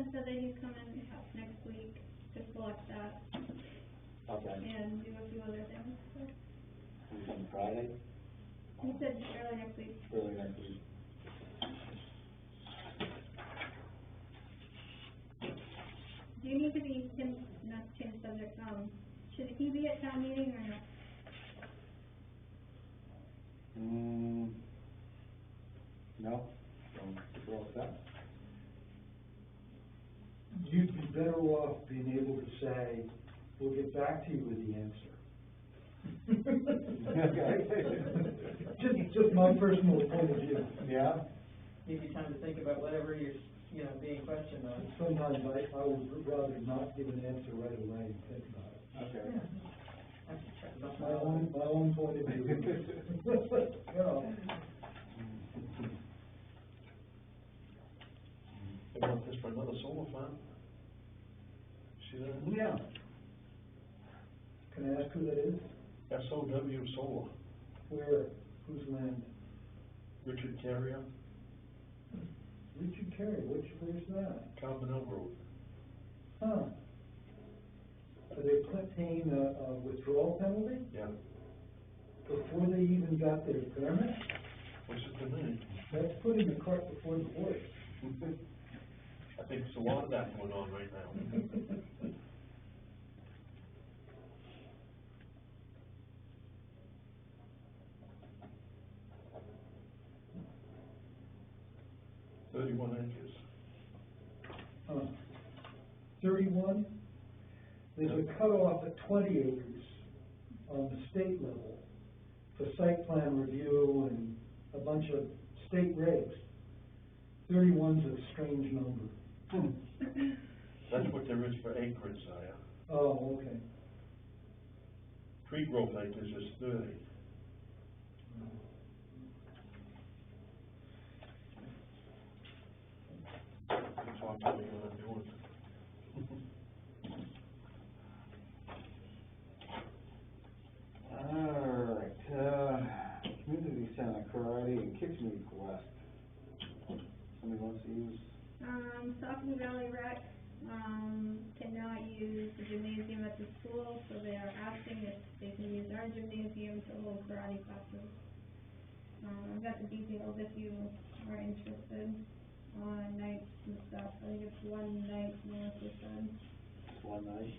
Selectman said that he's coming up next week to collect that Okay. and do a few other things, so. On Friday? He said early next week. Early next week. Do you need to be, not to change subject, should he be at town meeting or not? No, we're all set. You'd be better off being able to say, we'll get back to you with the answer. Just my personal point of view. Yeah? Give you time to think about whatever you're, being questioned on. Sometimes I would rather not give an answer right away and think about it. Okay. That's my own point of view. You know. They want this for another solar farm? See that? Yeah. Can I ask who that is? SOW Solar, Where? Whose land? Richard Carrier, Richard Carey, where's that? Carbonell Road. Huh. Are they paying a withdrawal penalty? Yeah. Before they even got their permit? What's it to me? That's putting the cart before the horse. I think there's a lot of that going on right now. 31 acres. 31? There's a cutoff at 20 acres on the state level for site plan review and a bunch of state regs. 31's a strange number. That's what there is for acreage, Zaya. Oh, okay. Tree growth acres is 30. Talk to me when I'm doing it. All right, community center karate and kitchen request. Somebody wants to use? Saucony Valley Rec, cannot use the gymnasium at the school, so they are asking if they can use our gymnasium to hold karate classes. I've got the details if you are interested on nights and stuff. I think it's one night, Melissa said. One night.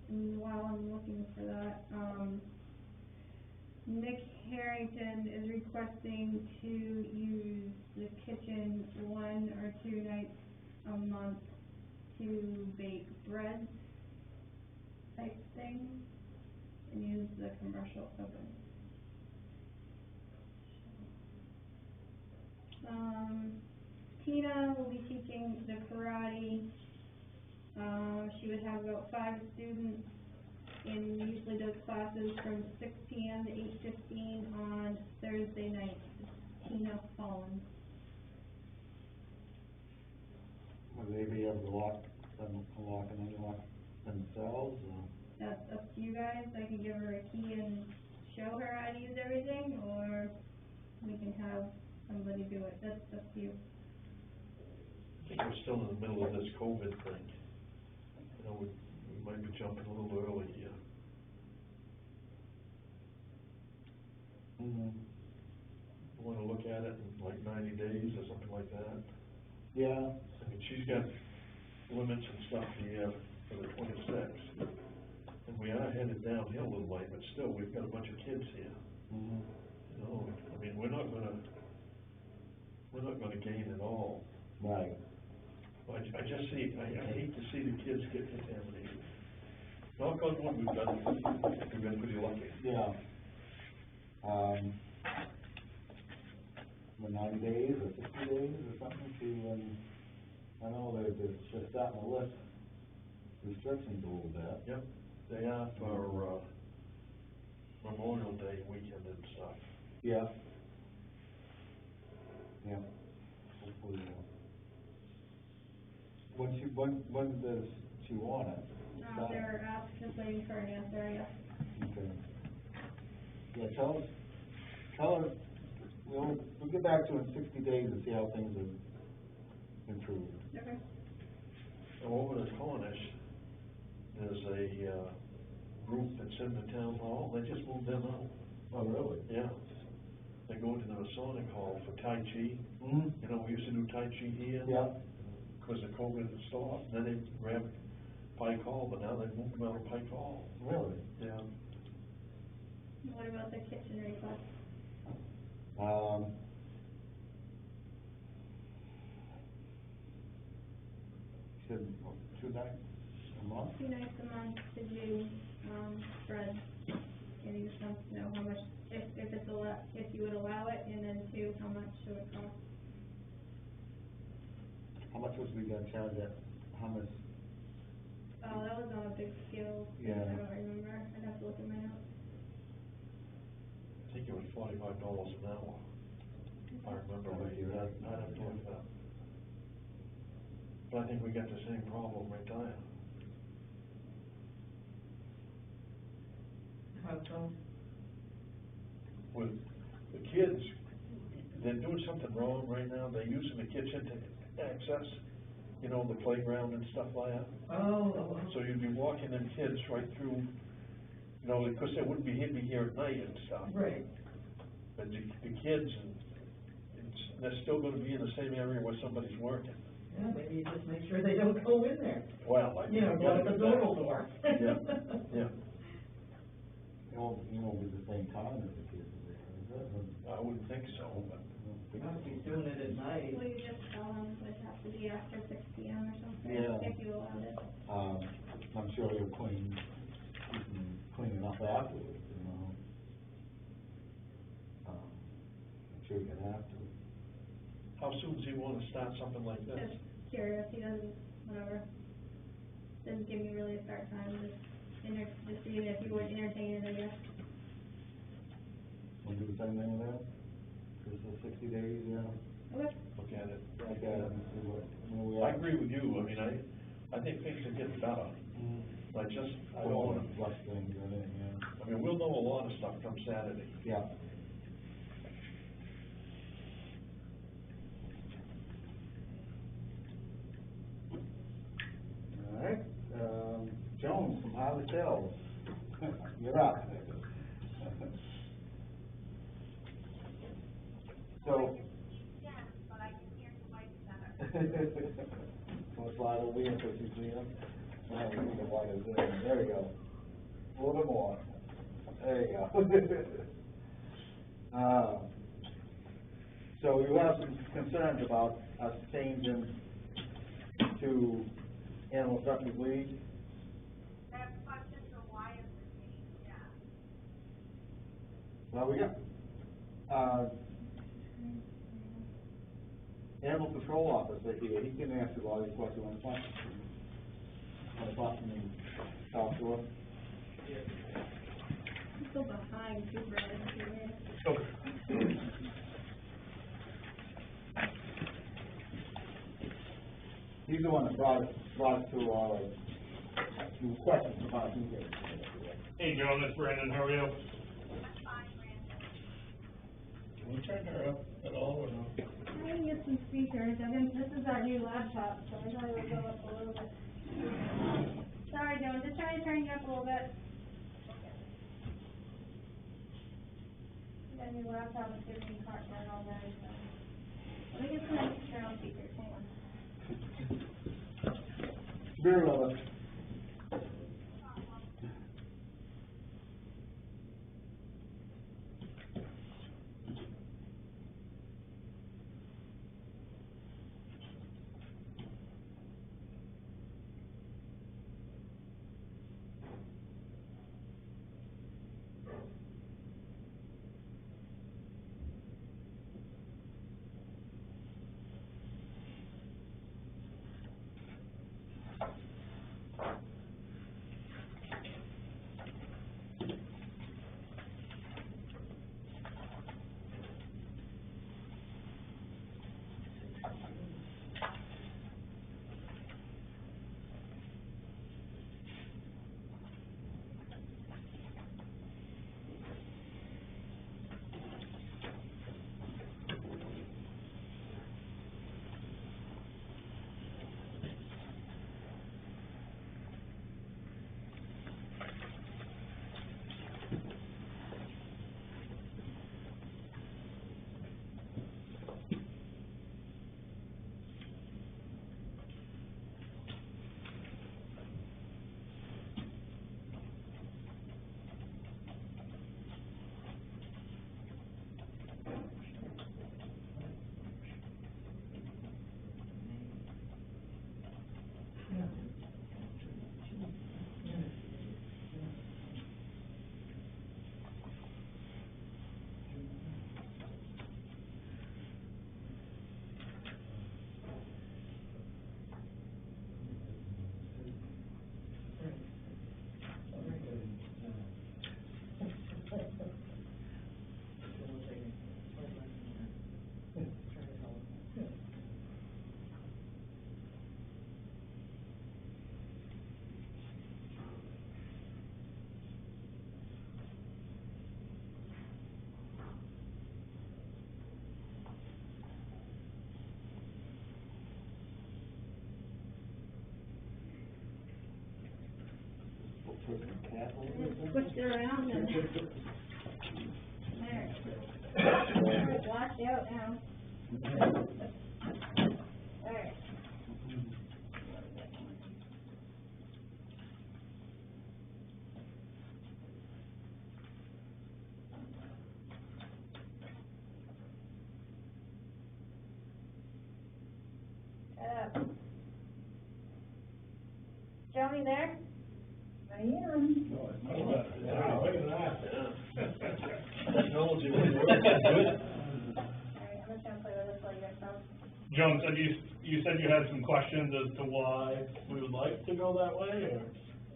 And while I'm looking for that, Nick Harrington is requesting to use the kitchen 1 or 2 nights a month to bake bread type thing and use the commercial oven. Tina will be teaching the karate. She would have about 5 students and usually does classes from 6 p.m. to 8:15 on Thursday night. Tina Collins. Will they be able to unlock and unlock themselves? That's up to you guys. I can give her a key and show her how to use everything, or we can have somebody do it. That's up to you. I think we're still in the middle of this COVID thing. We might be jumping a little early here. Mm-hmm. You want to look at it in like 90 days or something like that? Yeah. I mean, she's got limits and stuff here for the 26th. And we are headed downhill a little way, but still, we've got a bunch of kids here. Mm-hmm. I mean, we're not gonna gain at all. Right. I just see, I hate to see the kids get contaminated. Knock on wood, we've been pretty lucky. Yeah. For 90 days or 60 days or something to, I know they're just starting to lift restrictions a little bit. Yep, they are for, Memorial Day weekend and stuff. Yeah. Yeah. Hopefully, when does she want it? They're just waiting for an answer, yeah. Okay. Yeah, tell her we'll get back to it in 60 days and see how things have improved. Okay. So over at Cornish, there's a, group that's in the town hall, they just moved them out. Oh, really? Yeah. They go into the Masonic Hall for Tai Chi. Mm-hmm. You know, we used to do Tai Chi here. Yeah. Because of COVID and stuff, then they grabbed Pike Hall, but now they've moved them out of Pike Hall. Really? Yeah. What about the kitchen request? Said, what, 2 nights a month? 2 nights a month to do, spreads. And you just want to know how much, if it's if you would allow it, and then 2, how much it would cost. How much was we gonna charge that hummus? Oh, that was on a big scale. Yeah. I don't remember. I'd have to look at my notes. I think it was $45 an hour. If I remember right, I'd have to look it up. But I think we got the same problem right there. How so? With the kids, they're doing something wrong right now, they're using the kitchen to access, you know, the playground and stuff like that. Oh. So you'd be walking them kids right through, you know, because they wouldn't be here at night and stuff. Right. But the kids, they're still gonna be in the same area where somebody's working. Yeah, maybe you just make sure they don't go in there. Well, I. You know, go at the door door. Yeah, yeah. It won't be the same time as the kids are there, is it? I wouldn't think so, but. Must be doing it at night. Well, you just tell them it has to be after 6 PM or something, Yeah. if you allowed it. I'm sure you'll clean it up afterwards, you know. I'm sure you're gonna have to. How soon does he wanna start something like this? Just curious, he doesn't, whatever. Doesn't give me really a start time, just seeing if you would entertain it, I guess. We'll do the same thing with that? Just the 60 days, yeah. Okay. Look at it. Look at it and see where we I are. agree with you, I mean, I think things are getting better, I I don't wanna, rush things in it, yeah. I mean, we'll know a lot of stuff come Saturday. Yeah. All right, Jones from Harvard Hills, you're up. So. But I can hear you much better. Want to slide over here so you can see them? Now we need the light is in, there we go. A little bit more, there you go. So you have some concerns about us changing to animal substance lead? I have questions on why is this being, Well, we got, animal control officer here, he can answer a lot of these questions on the phone. On the phone, and talk to him. I'm still behind supervisor. So, He's the one that brought it to our, questions about he did. Hey, Joan, it's Brandon. How are you? I'm fine, Brandon. Can we turn her up at all or no? I can get some speakers, this is our new laptop, so I thought it would go up a little bit. Sorry, Joan, just trying to turn you up a little bit. That new laptop is giving me heartburn already, so. Let me get some external speakers, hang on. Beer lover. Switched it around and. There. It's washed out now. Alright. Joni there? I am. No, it's much better. Yeah, look at that. Technology really works, good. Alright, I'm just gonna play with this while you guys talk. Joan, said you said you had some questions as to why we would like to go that way,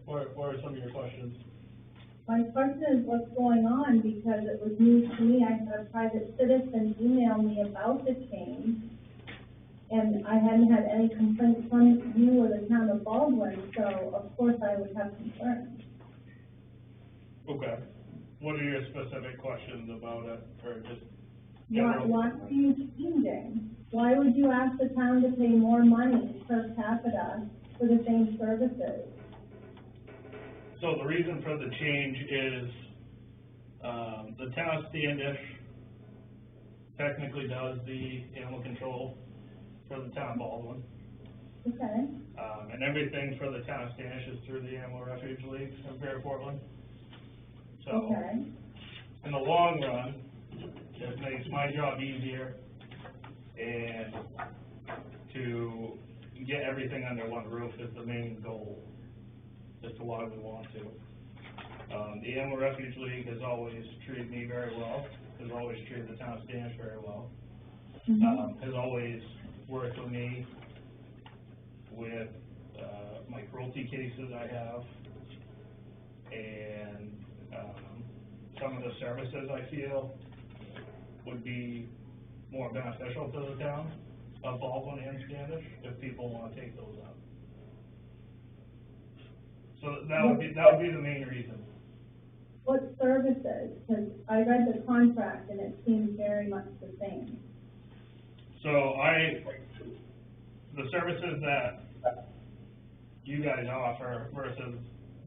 or what are some of your questions? My question is what's going on, because it was news to me. I had a private citizen email me about the change, and I hadn't had any complaints from you or the town of Baldwin, so of course I would have concerns. Okay. What are your specific questions about it, or just What's you changing? Why would you ask the town to pay more money per capita for the same services? So the reason for the change is, the town of Standish technically does the animal control for the town of Baldwin. Okay, And everything for the town of Standish is through the Animal Refuge League in Fair Portland. So, okay, in the long run, it makes my job easier and to get everything under one roof is the main goal as to why we want to. The Animal Refuge League has always treated me very well, has always treated the town of Standish very well, has always worked with me with my cruelty cases I have, and some of the services I feel would be more beneficial to the town of Baldwin and Standish if people want to take those up. So that would be the main reason. what services? Because I read the contract and it seems very much the same. So the services that you guys offer versus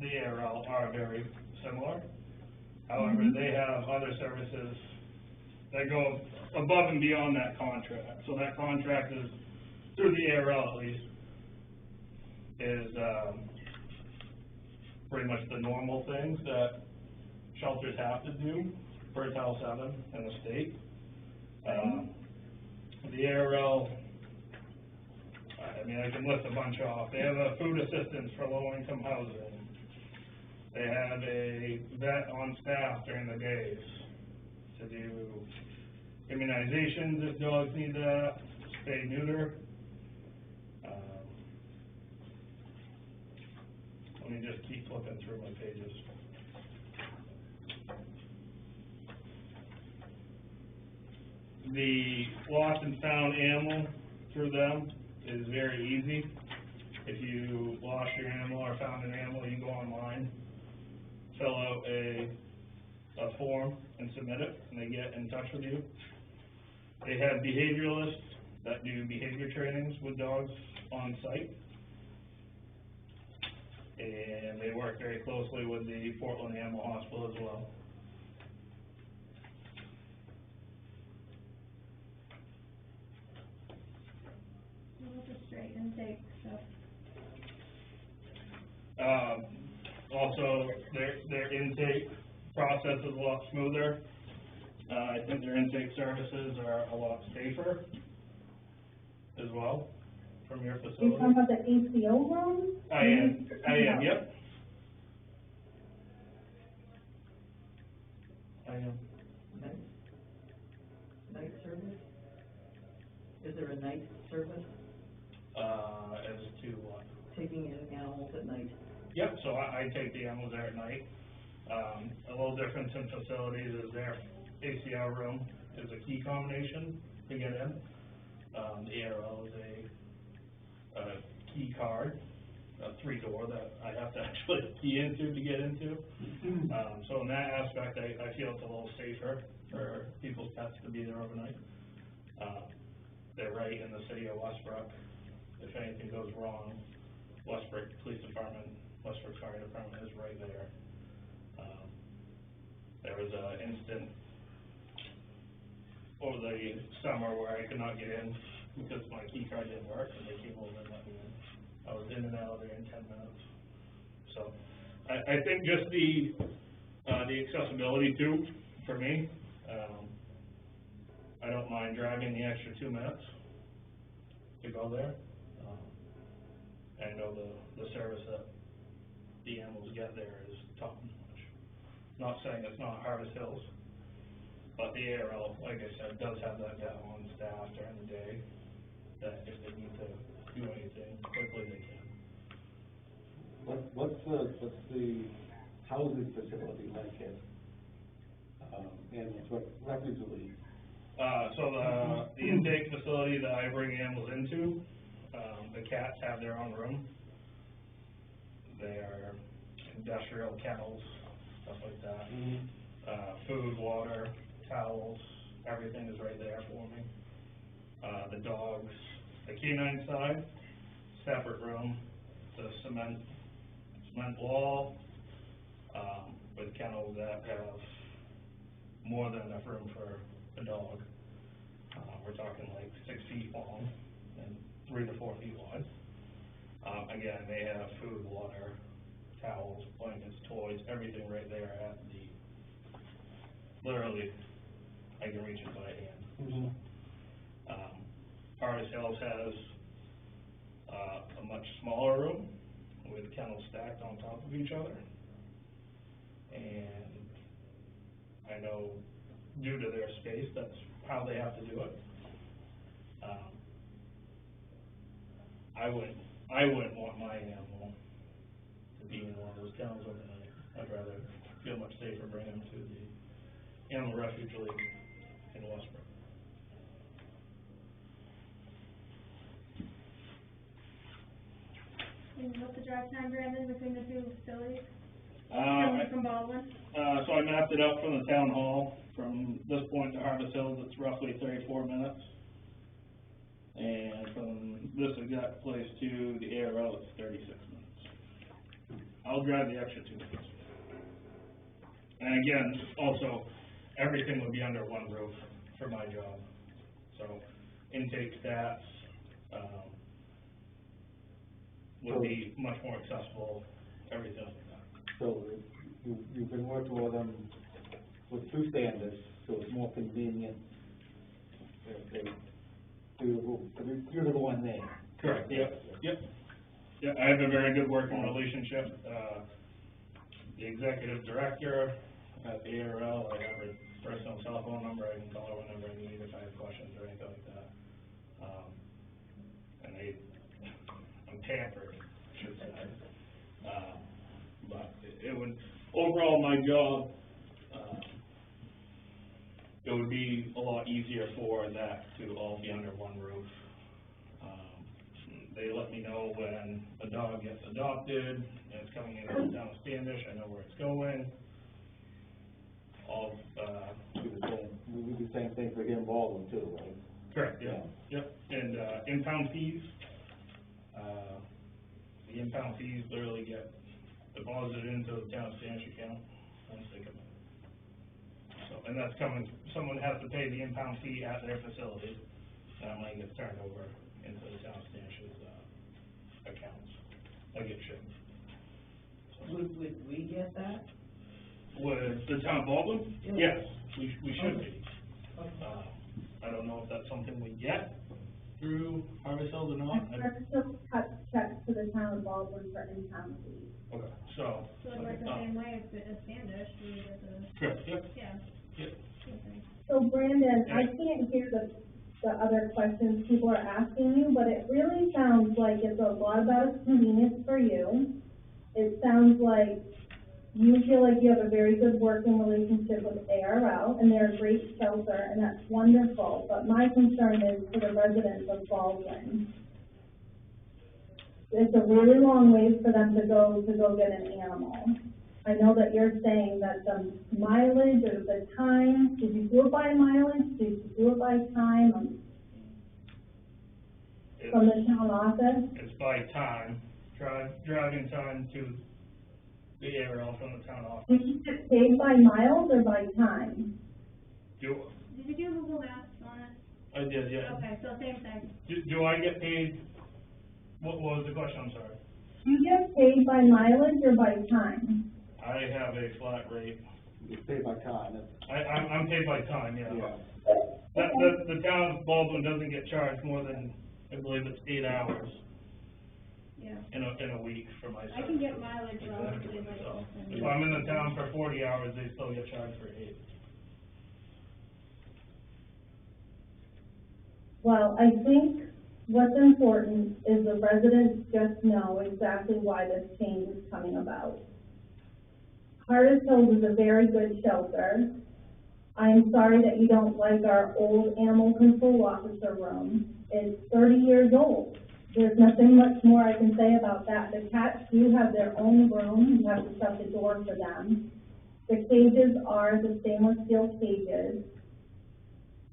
the ARL are very similar. However, they have other services that go above and beyond that contract. So that contract is, through the ARL at least, is pretty much the normal things that shelters have to do per Title 7 in the state. The ARL, I mean, I can list a bunch off. They have a food assistance for low-income housing. They have a vet on staff during the days to do immunizations if dogs need that, spay, neuter. Let me just keep flipping through my pages. The lost and found animal through them is very easy. If you lost your animal or found an animal, you go online, fill out a form and submit it, and they get in touch with you. They have behavioralists that do behavior trainings with dogs on site. And they work very closely with the Portland Animal Hospital as well. We'll just straight intake stuff. Also, their intake process is a lot smoother. I think their intake services are a lot safer as well from your facility. You talking about the ACO room? I am, yep. I am. Night service? Is there a night service, As to what? taking in animals at night? Yep, so I take the animals there at night. A little difference in facilities is their ACL room is a key combination to get in. The ARL is a key card, a 3-door that I have to actually key into to get into. So in that aspect, I feel it's a little safer for people's pets to be there overnight. They're right in the city of Westbrook. If anything goes wrong, Westbrook Police Department Westford Fire Department is right there. There was an instant over the summer where I could not get in because my key card didn't work, and they came over and let me in. I was in and out of there in 10 minutes. So, I think just the accessibility too, for me, I don't mind driving the extra 2 minutes to go there. I know the service that the animals get there is top notch. Not saying it's not Harvest Hills, but the ARL, like I said, does have that guy on staff during the day, that if they need to do anything quickly, they can. What's the housing facility like at, animals, what refuge will you? So the intake facility that I bring animals into, the cats have their own room. They are industrial kennels, stuff like that. Food, water, towels, everything is right there for me. The dogs, the canine side, separate room, the cement wall, with kennels that have more than enough room for a dog. We're talking like 6 feet long and 3 to 4 feet wide. Again, they have food, water, towels, blankets, toys, everything right there at literally, I can reach it by hand. Harvest Hills has a much smaller room with kennels stacked on top of each other. And I know due to their space, that's how they have to do it. I wouldn't want my animal to be in one of those kennels overnight. I'd rather feel much safer bringing them to the Animal Refuge League in Westbrook. And what's the drive time, Brandon, between the two facilities? I- From Baldwin? So I mapped it out from the town hall. From this point to Harvest Hills, it's roughly 34 minutes. And from this exact place to the ARL, it's 36 minutes. I'll drive the extra 2 minutes. And again, also, everything would be under one roof for my job. So intake stats would be much more accessible, everything like that. So you've been working with them with two standards, so it's more convenient. You're the one there. Correct, yep. Yeah, I have a very good working relationship. The executive director at the ARL, I have her personal cell phone number, I can call her whenever I need if I have questions or anything like that. And I'm pampered, I should say. But it would, overall, my job, it would be a lot easier for that to all be under one roof. They let me know when a dog gets adopted and it's coming in down Standish, I know where it's going. All, We do the same thing for him, Baldwin too, right? correct, yeah, yep. And, impound fees, the impound fees literally get deposited into the town Standish account once they come in. So, and that's coming, someone has to pay the impound fee at their facility, that money gets turned over into the town Standish's, accounts, like it should. Would we get that? With the town of Baldwin? Yeah. Yes, we should be. Okay. I don't know if that's something we get through Harvest Hills or not. Harvest Hills cuts checks to the town of Baldwin for impound fees. Okay, so. So it works the same way as Standish, we get the, Correct, yep, yeah, yep. same thing. So Brandon, I can't hear the other questions people are asking you, but it really sounds like it's a lot about convenience for you. It sounds like you feel like you have a very good working relationship with ARL, and they're a great shelter, and that's wonderful, but my concern is for the residents of Baldwin. It's a really long ways for them to go get an animal. I know that you're saying that the mileage or the time, did you do it by mileage, did you do it by time, from the town office? It's by time, driving time to the aerial from the town office. Do you get paid by miles or by time? Do, Did you do Google Maps on it? I did, yeah. Okay, so same thing. Do I get paid, what was the question, I'm sorry? Do you get paid by mileage or by time? I have a flat rate. It's paid by time, I'm paid by time, yeah. yeah. The town of Baldwin doesn't get charged more than, I believe it's 8 hours Yeah. in a week for my service. I can get mileage relatively So, low. if I'm in the town for 40 hours, they still get charged for 8. Well, I think what's important is the residents just know exactly why this change is coming about. Hardest Hills is a very good shelter. I'm sorry that you don't like our old animal control officer room. It's 30 years old. There's nothing much more I can say about that. The cats do have their own room. You have to shut the door for them. The cages are the stainless steel cages.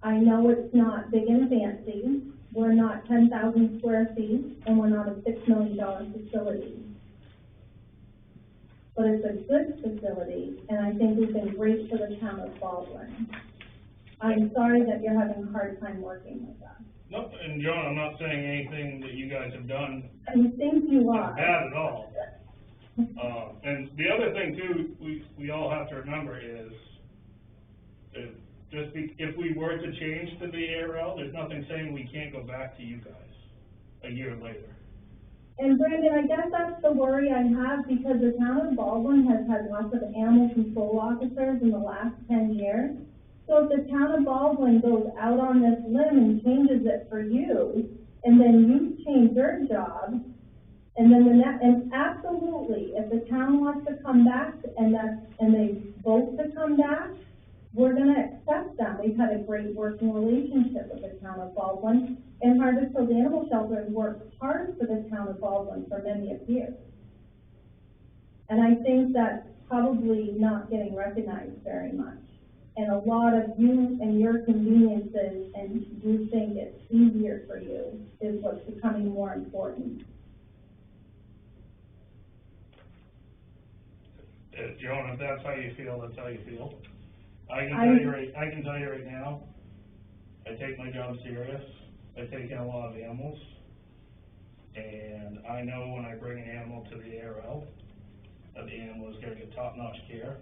I know it's not big and fancy. We're not 10,000 square feet, and we're not a $6 million facility. But it's a good facility, and I think we've been great for the town of Baldwin. I'm sorry that you're having a hard time working with us. Nope, and John, I'm not saying anything that you guys have done I think you is are. bad at all. And the other thing too, we all have to remember is, if we were to change to the ARL, there's nothing saying we can't go back to you guys a year later. And Brandon, I guess that's the worry I have, because the town of Baldwin has had lots of animal control officers in the last 10 years. So if the town of Baldwin goes out on this limb and changes it for you, and then you change your job, and then and absolutely, if the town wants to come back and they vote to come back, we're gonna accept them. We've had a great working relationship with the town of Baldwin, and Harvest Hills Animal Shelter has worked hard for the town of Baldwin for many years. And I think that's probably not getting recognized very much. And a lot of you and your conveniences, and you think it's easier for you, is what's becoming more important. Joan, if that's how you feel, that's how you feel. I can tell you right now, I take my job serious. I take in a lot of animals, and I know when I bring an animal to the ARL, that the animal is gonna get top-notch care,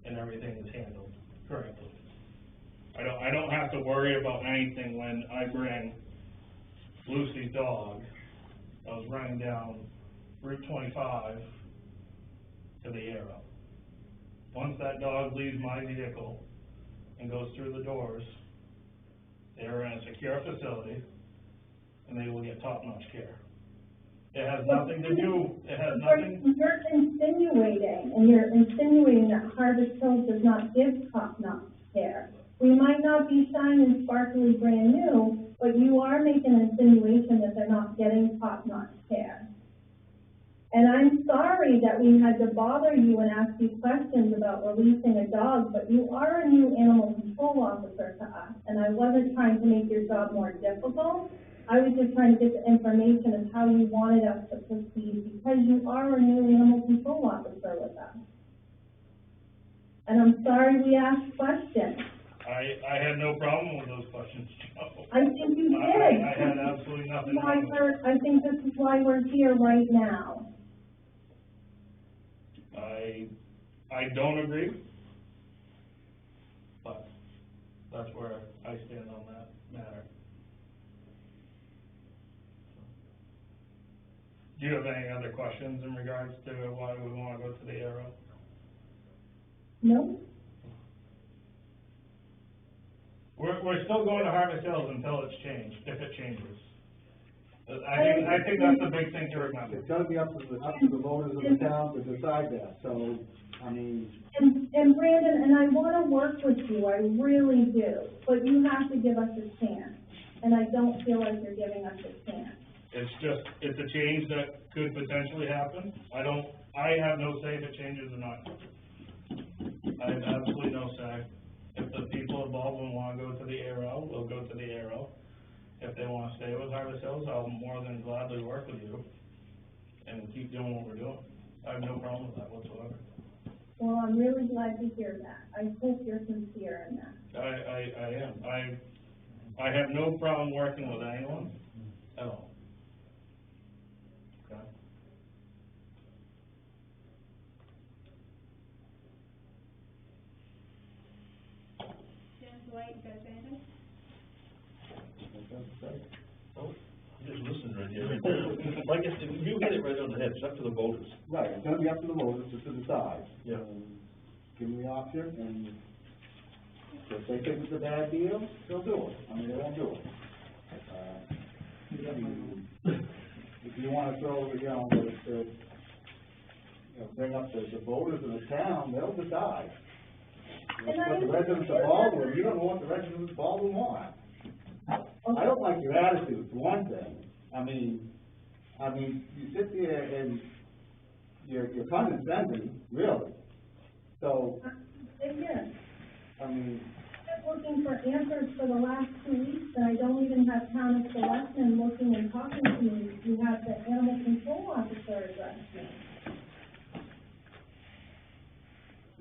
and everything is handled correctly. I don't have to worry about anything when I bring Lucy's dog, that was running down Route 25 to the ARL. Once that dog leaves my vehicle and goes through the doors, they are in a secure facility, and they will get top-notch care. It has nothing to do, You're insinuating that Harvest Hills does not give top-notch care. We might not be shiny and sparkly brand new, but you are making an insinuation that they're not getting top-notch care. And I'm sorry that we had to bother you and ask you questions about releasing a dog, but you are a new animal control officer to us, and I wasn't trying to make your job more difficult. I was just trying to get the information of how you wanted us to proceed, because you are a new animal control officer with us. And I'm sorry we asked questions. I had no problem with those questions, Joe. I think you did. I had absolutely nothing wrong with it. I think this is why we're here right now. I don't agree, but that's where I stand on that matter. Do you have any other questions in regards to why we want to go to the ARO? No? We're still going to Harvest Hills until it's changed, if it changes. I think that's the big thing to remember. It's gotta be up to the voters of the town to decide that, so, I mean. And Brandon, and I wanna work with you, I really do, but you have to give us a chance, and I don't feel like you're giving us a chance. It's a change that could potentially happen. I have no say if it changes or not. I have absolutely no say. If the people of Baldwin wanna go to the ARO, we'll go to the ARO. If they wanna stay with Harvest Hills, I'll more than gladly work with you and keep doing what we're doing. I have no problem with that whatsoever. Well, I'm really glad to hear that. I hope you're sincere in that. I am. I have no problem working with anyone at all. Okay? James White, you guys anything? Oh, I'm just listening right here, right there. Like, you hit it right on the head, it's up to the voters. Right, it's gonna be up to the voters to decide. Yeah. Give them the option, and if they think it's a bad deal, they'll do it. I mean, they won't do it. If you wanna throw, bring up the voters in the town, they'll decide. But the residents of Baldwin, you don't know what the residents of Baldwin want. I don't like your attitude, for one thing. I mean, you sit there and you're condescending, really. So, Again, I mean, I've been looking for answers for the last 2 weeks, and I don't even have town of selectmen looking and talking to me. You have the animal control officer address me.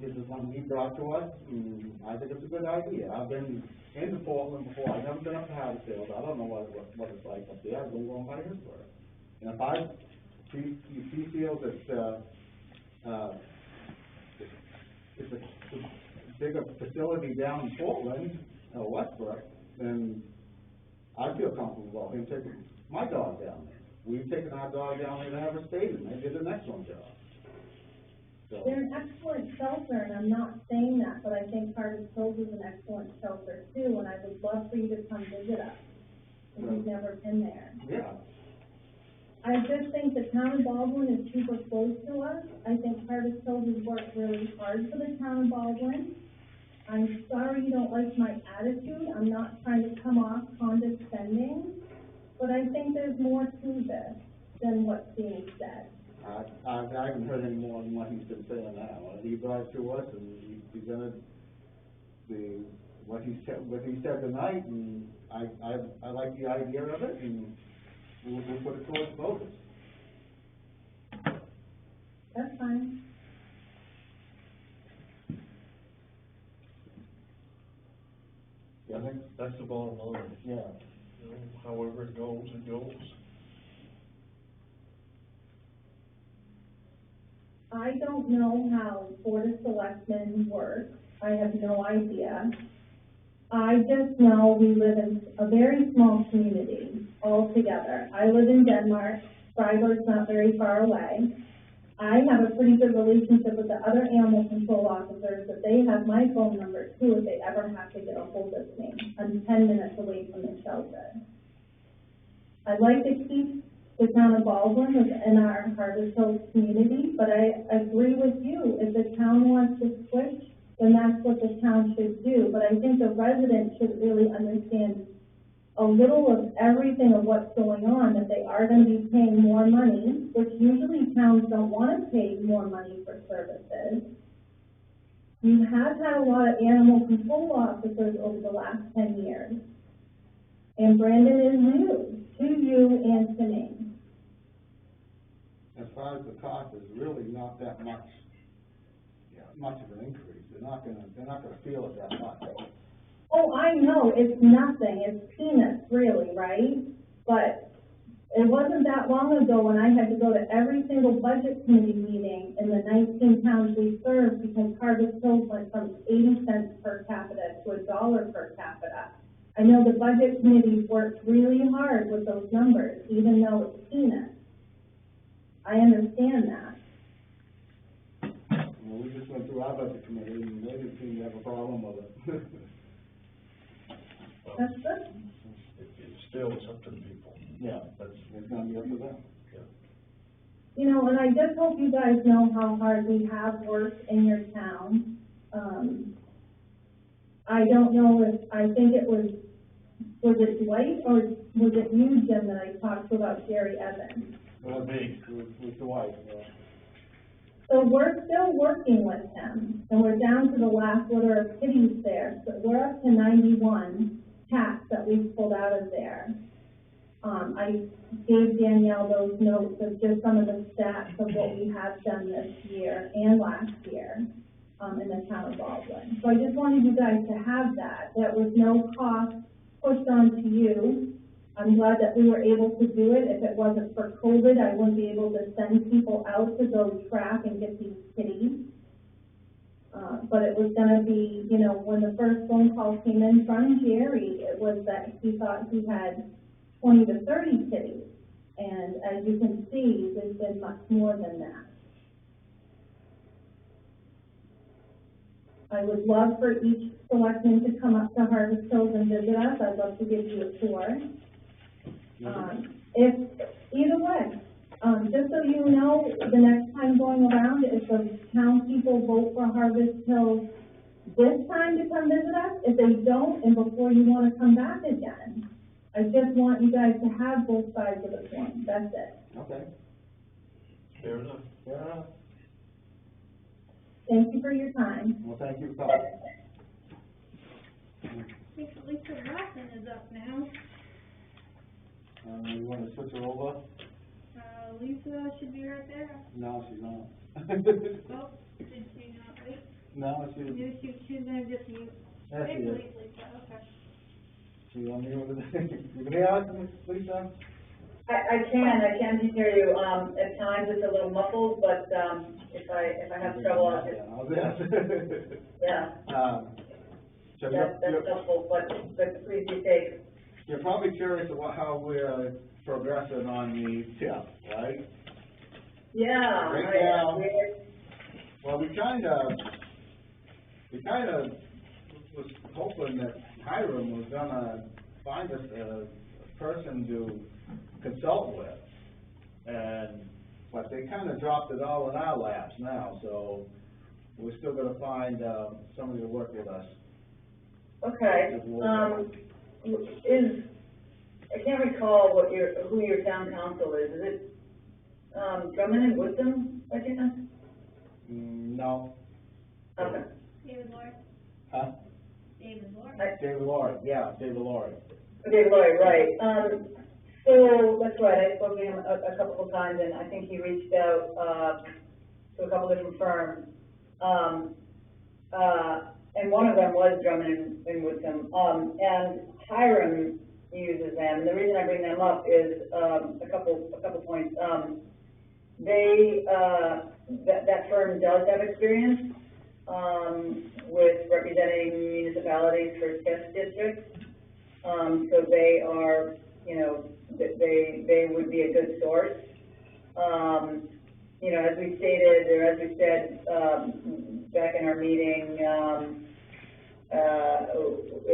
this is one he brought to us, and I think it's a good idea. I've been into Portland before, I've never been up to Huddersfield, I don't know what it's like up there, I've been going by his word. And if he feels it's a bigger facility down in Portland, or Westbrook, then I feel comfortable about him taking my dog down there. We've taken our dog down there to have her spayed, and they did an excellent job. So, They're an excellent shelter, and I'm not saying that, but I think Carter's Hills is an excellent shelter too, and I would love for you to come visit us, if you've never been there. yeah, I just think the town of Baldwin is super close to us. I think Carter's Hills has worked really hard for the town of Baldwin. I'm sorry you don't like my attitude, I'm not trying to come off condescending, but I think there's more to this than what's being said. I haven't heard any more than what he's been saying now. He brought it to us, and he's gonna, what he said tonight, and I like the idea of it, and we'll put it towards voters. That's fine. Yeah, I think, That's the bottom line. yeah. You know, however it goes, it goes. I don't know how Board of Selectmen works. I have no idea. I just know we live in a very small community all together. I live in Denmark, Freiburg's not very far away. I have a pretty good relationship with the other animal control officers, but they have my phone number too if they ever have to get a hold of me. I'm 10 minutes away from the shelter. I'd like to keep the town of Baldwin within our Harvest Hills community, but I agree with you. If the town wants to switch, then that's what the town should do. But I think the residents should really understand a little of everything of what's going on, that they are gonna be paying more money, which usually towns don't wanna pay more money for services. You have had a lot of animal control officers over the last 10 years. And Brandon is new to you and to me. As far as the cost, is really not that much of an increase. They're not gonna feel it that much. Oh, I know, it's nothing, it's peanuts really, right? But it wasn't that long ago when I had to go to every single budget committee meeting in the 19 towns we serve because Harvest Hills went from 80 cents per capita to $1 per capita. I know the budget committees worked really hard with those numbers, even though it's peanuts. I understand that. Well, we just went through our budget committee, and they didn't seem to have a problem with it. That's good. It's up to the people. Yeah, it's gonna be up to them. You know, and I just hope you guys know how hard we have worked in your town. I don't know I think it was it Dwight or was it you, Jim, that I talked to about Jerry Evans? Well, me. With the wife, So we're still working with him, and we're down to the last litter of kitties there. So we're up to 91 cats that we've pulled out of there. I gave Danielle those notes of just some of the stats of what we have done this year and last year, in the town of Baldwin. So I just wanted you guys to have that. That was no cost pushed on to you. I'm glad that we were able to do it. If it wasn't for COVID, I wouldn't be able to send people out to go track and get these kitties. But it was gonna be, you know, when the first phone call came in from Jerry, it was that he thought he had 20 to 30 kitties. And as you can see, there's been much more than that. I would love for each selectman to come up to Harvest Hills and visit us. I'd love to give you a tour. If, either way, just so you know, the next time going around, if the townspeople vote for Harvest Hills this time to come visit us, if they don't, and before you wanna come back again, I just want you guys to have both sides of the coin, that's it. Okay. Fair enough. Yeah, Thank you for your time. well, thank you for calling. I think Lisa Rossman is up now. You wanna switch her over? Lisa should be right there. No, she's not. Oh, did she not wait? No, She's gonna just mute. There she Hey, is. Lisa, okay. She on me over there. You can hear us, Lisa? I can hear you, at times it's a little muffled, but, if I have trouble, I'll just, How's that? yeah, So that's helpful, but please be safe. you're probably curious about how we're progressing on the tip, right? Yeah. Right now, well, we kinda was hoping that Hiram was gonna find us a person to consult with. But they kinda dropped it all in our laps now, so we're still gonna find, somebody to work with us. Okay, I can't recall who your town council is it, Drummond and Woodson, by chance? No. Okay. David Lloyd. Huh? David Lloyd. David Laurie, yeah, David Laurie. Okay, right. So, that's right, I spoke to him a couple of times, and I think he reached out, to a couple of different firms. And one of them was Drummond and Woodson, and Hiram uses them, and the reason I bring them up is, a couple points. That firm does have experience, with representing municipalities for test districts. So they are, you know, they would be a good source. You know, as we stated, or as we said, back in our meeting,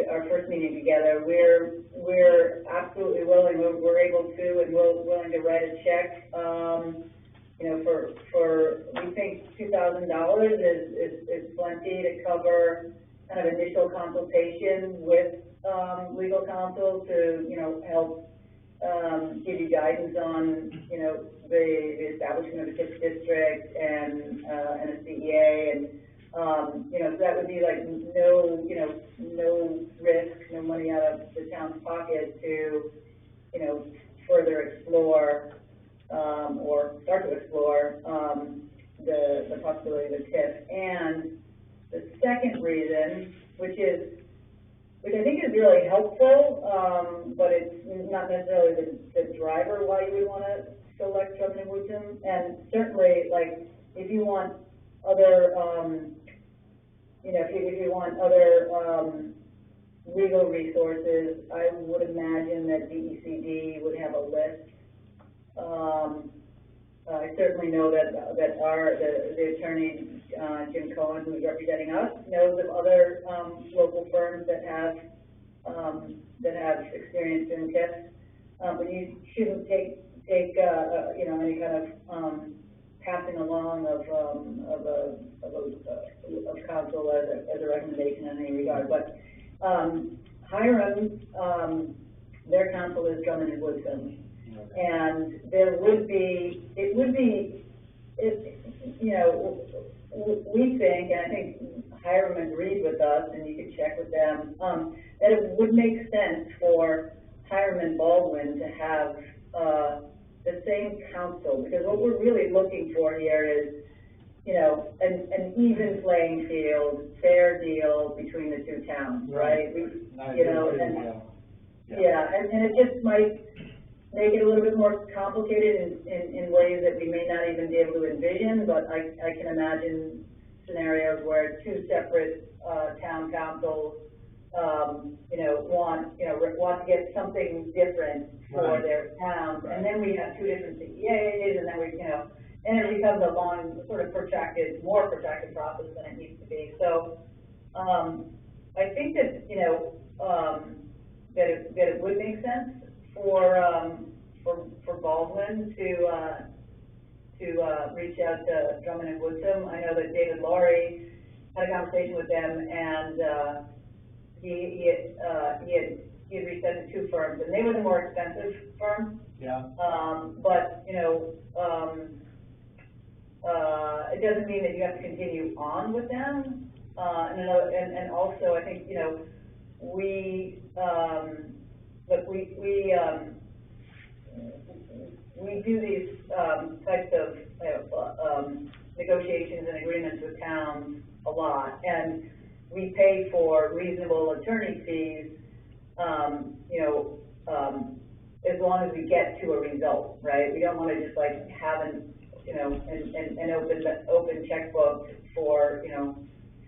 our first meeting together, we're absolutely willing, we're able to, and we're willing to write a check, you know, for, we think $2,000 is plenty to cover kind of initial consultation with, legal counsel to, you know, help, give you guidance on, you know, the establishment of a TIF district and a CEA, and, you know, so that would be like no risk, no money out of the town's pocket to, you know, further explore, or start to explore, the possibility of a TIF. And the second reason, which I think is really helpful, but it's not necessarily the driver why you would want to select Drummond and Woodson. And certainly, like, if you want other, you know, if you want other legal resources, I would imagine that DECD would have a list. I certainly know that the attorney, Jim Cohen, who's representing us, knows of other local firms that have experience in TIFs. But you shouldn't take you know, any kind of passing along of counsel as a recommendation in any regard. But Hiram, their counsel is Drummond and Woodson. And it would be, you know, we think, and I think Hiram agreed with us, and you could check with them, that it would make sense for Hiram Baldwin to have, the same council, because what we're really looking for here is, you know, an even playing field, fair deal between the two towns, right? You know, and, yeah, and it just might make it a little bit more complicated in ways that we may not even be able to envision, but I can imagine scenarios where two separate, town councils, you know, want to get something different for their towns, and then we have two different CEAs, and then we, you know, and it becomes a long, sort of protracted, more protracted process than it needs to be. So, I think that, you know, that it would make sense for Baldwin to reach out to Drummond and Woodson. I know that David Laurie had a conversation with them, and, he had reached out to two firms, and they were the more expensive firm. Yeah. But, you know, it doesn't mean that you have to continue on with them. And also, I think, you know, we do these, types of, negotiations and agreements with towns a lot, and we pay for reasonable attorney fees, you know, as long as we get to a result, right? We don't wanna just like have an, you know, an open checkbook for, you know,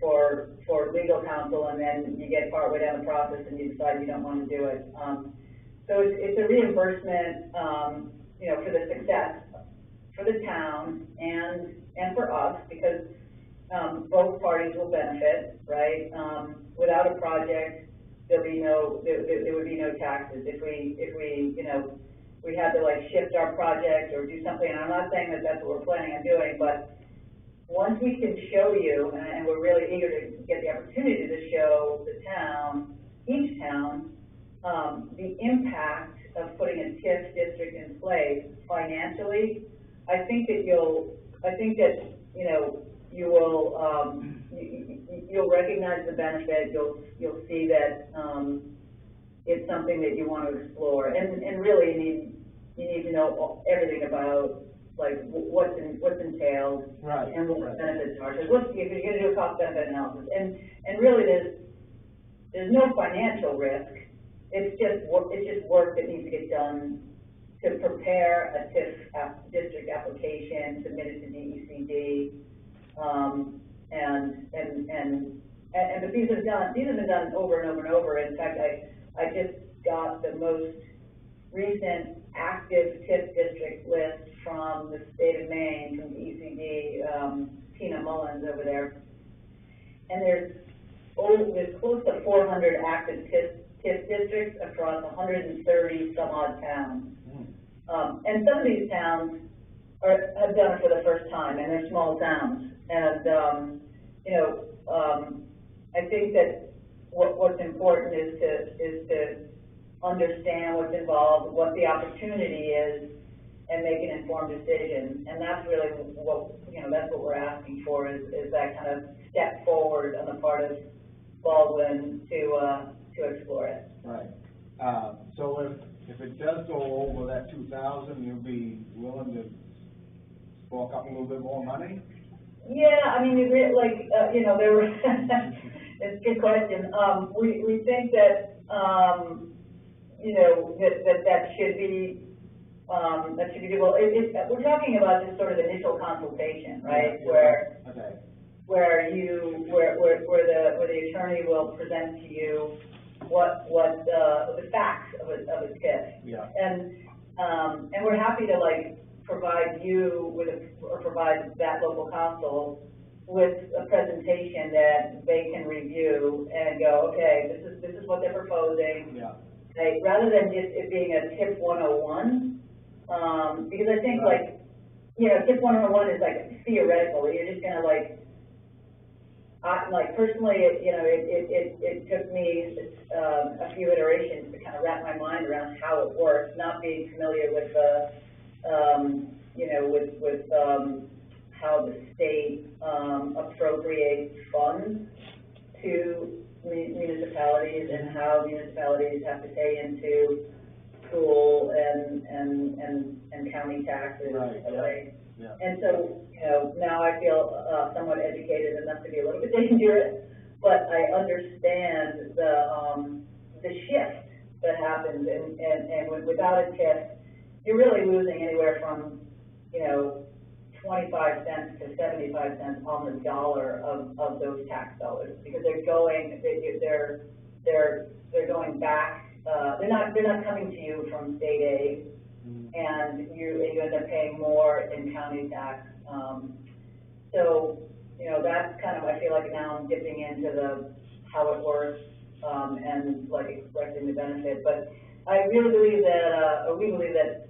for legal counsel, and then you get partway down the process and you decide you don't wanna do it. So it's a reimbursement, you know, for the success for the town and for us, because both parties will benefit, right? Without a project, there would be no taxes. If we, you know, we had to like shift our project or do something, and I'm not saying that that's what we're planning on doing, but once we can show you, and we're really eager to get the opportunity to show the town, each town, the impact of putting a TIF district in place financially, I think that you know, you will, you'll recognize the benefit, you'll see that, it's something that you want to explore, and really you need to know everything about, like, what's entailed. Right. And what the benefits are, because if you're gonna do a cost benefit analysis, and really there's no financial risk, it's just work that needs to get done to prepare a TIF district application, submit it to DECD, but these have been done over and over and over. In fact, I just got the most recent active TIF district list from the state of Maine, from DECD, Tina Mullins over there, and there's close to 400 active TIF districts across 130 some odd towns. And some of these towns have done it for the first time, and they're small towns. And, you know, I think that what's important is to understand what's involved, what the opportunity is, and make an informed decision. And that's really that's what we're asking for, is that kind of step forward on the part of Baldwin to explore it. Right. So if it does go over that 2,000, you'll be willing to fork up a little bit more money? Yeah, I mean, you know, there were, it's a good question. We think that, you know, that should be doable. We're talking about just sort of initial consultation, right? Okay. Where the attorney will present to you what the facts of a TIF. Yeah. And we're happy to like provide you or provide that local council with a presentation that they can review and go, okay, this is what they're proposing. Yeah. Right? Rather than just it being a TIF 101, because I think like, you know, TIF 101 is like theoretical. You're just gonna like personally, it took me a few iterations to kind of wrap my mind around how it works, not being familiar with the, with how the state appropriates funds to municipalities, and how municipalities have to pay into school and county taxes. Right, yeah. Right? Yeah. And so, now I feel, somewhat educated enough to be a little bit dangerous, but I understand the shift that happens, and without a tip, you're really losing anywhere from, 25 cents to 75 cents on the dollar of those tax dollars, because they're going back, they're not coming to you from state aid, and you end up paying more in county tax. So, that's kind of, I feel like now I'm dipping into how it works, and like expressing the benefit, but I really believe that, we believe that,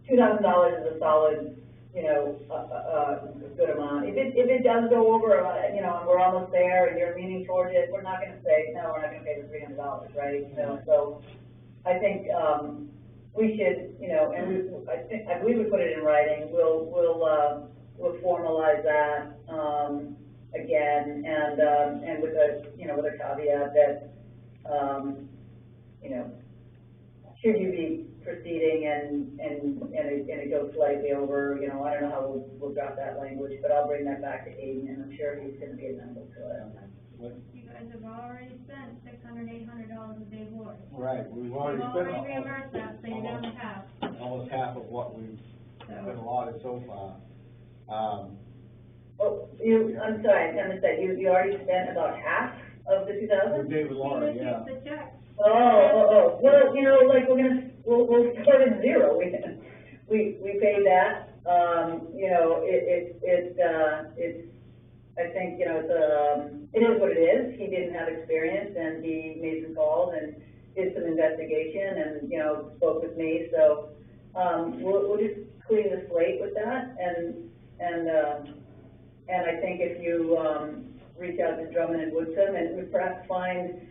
$2,000 is a solid, good amount. If it does go over, and we're almost there and you're leaning towards it, we're not gonna say, no, we're not gonna pay the $300, right? So I think, we should, and I believe we put it in writing, we'll formalize that, again, and with a caveat that, should you be proceeding and it goes slightly over, I don't know how we'll drop that language, but I'll bring that back to Aiden, and I'm sure he's gonna be amenable to it. You guys have already spent $800 a day worth. Right, we've You've already spent already reimbursed that, so you're down to half. almost half of what we've been allotted so far. I'm sorry, I missed that, you already spent about half of the 2,000? With David Laura, She yeah. received the check. Oh, well, like, we'll start at zero, we paid that, it's, I think, it is what it is, he didn't have experience, and he made some calls and did some investigation, and, spoke with me, so, we'll just clean the slate with that, and I think if you, reach out to Drummond and Woodson, and we perhaps find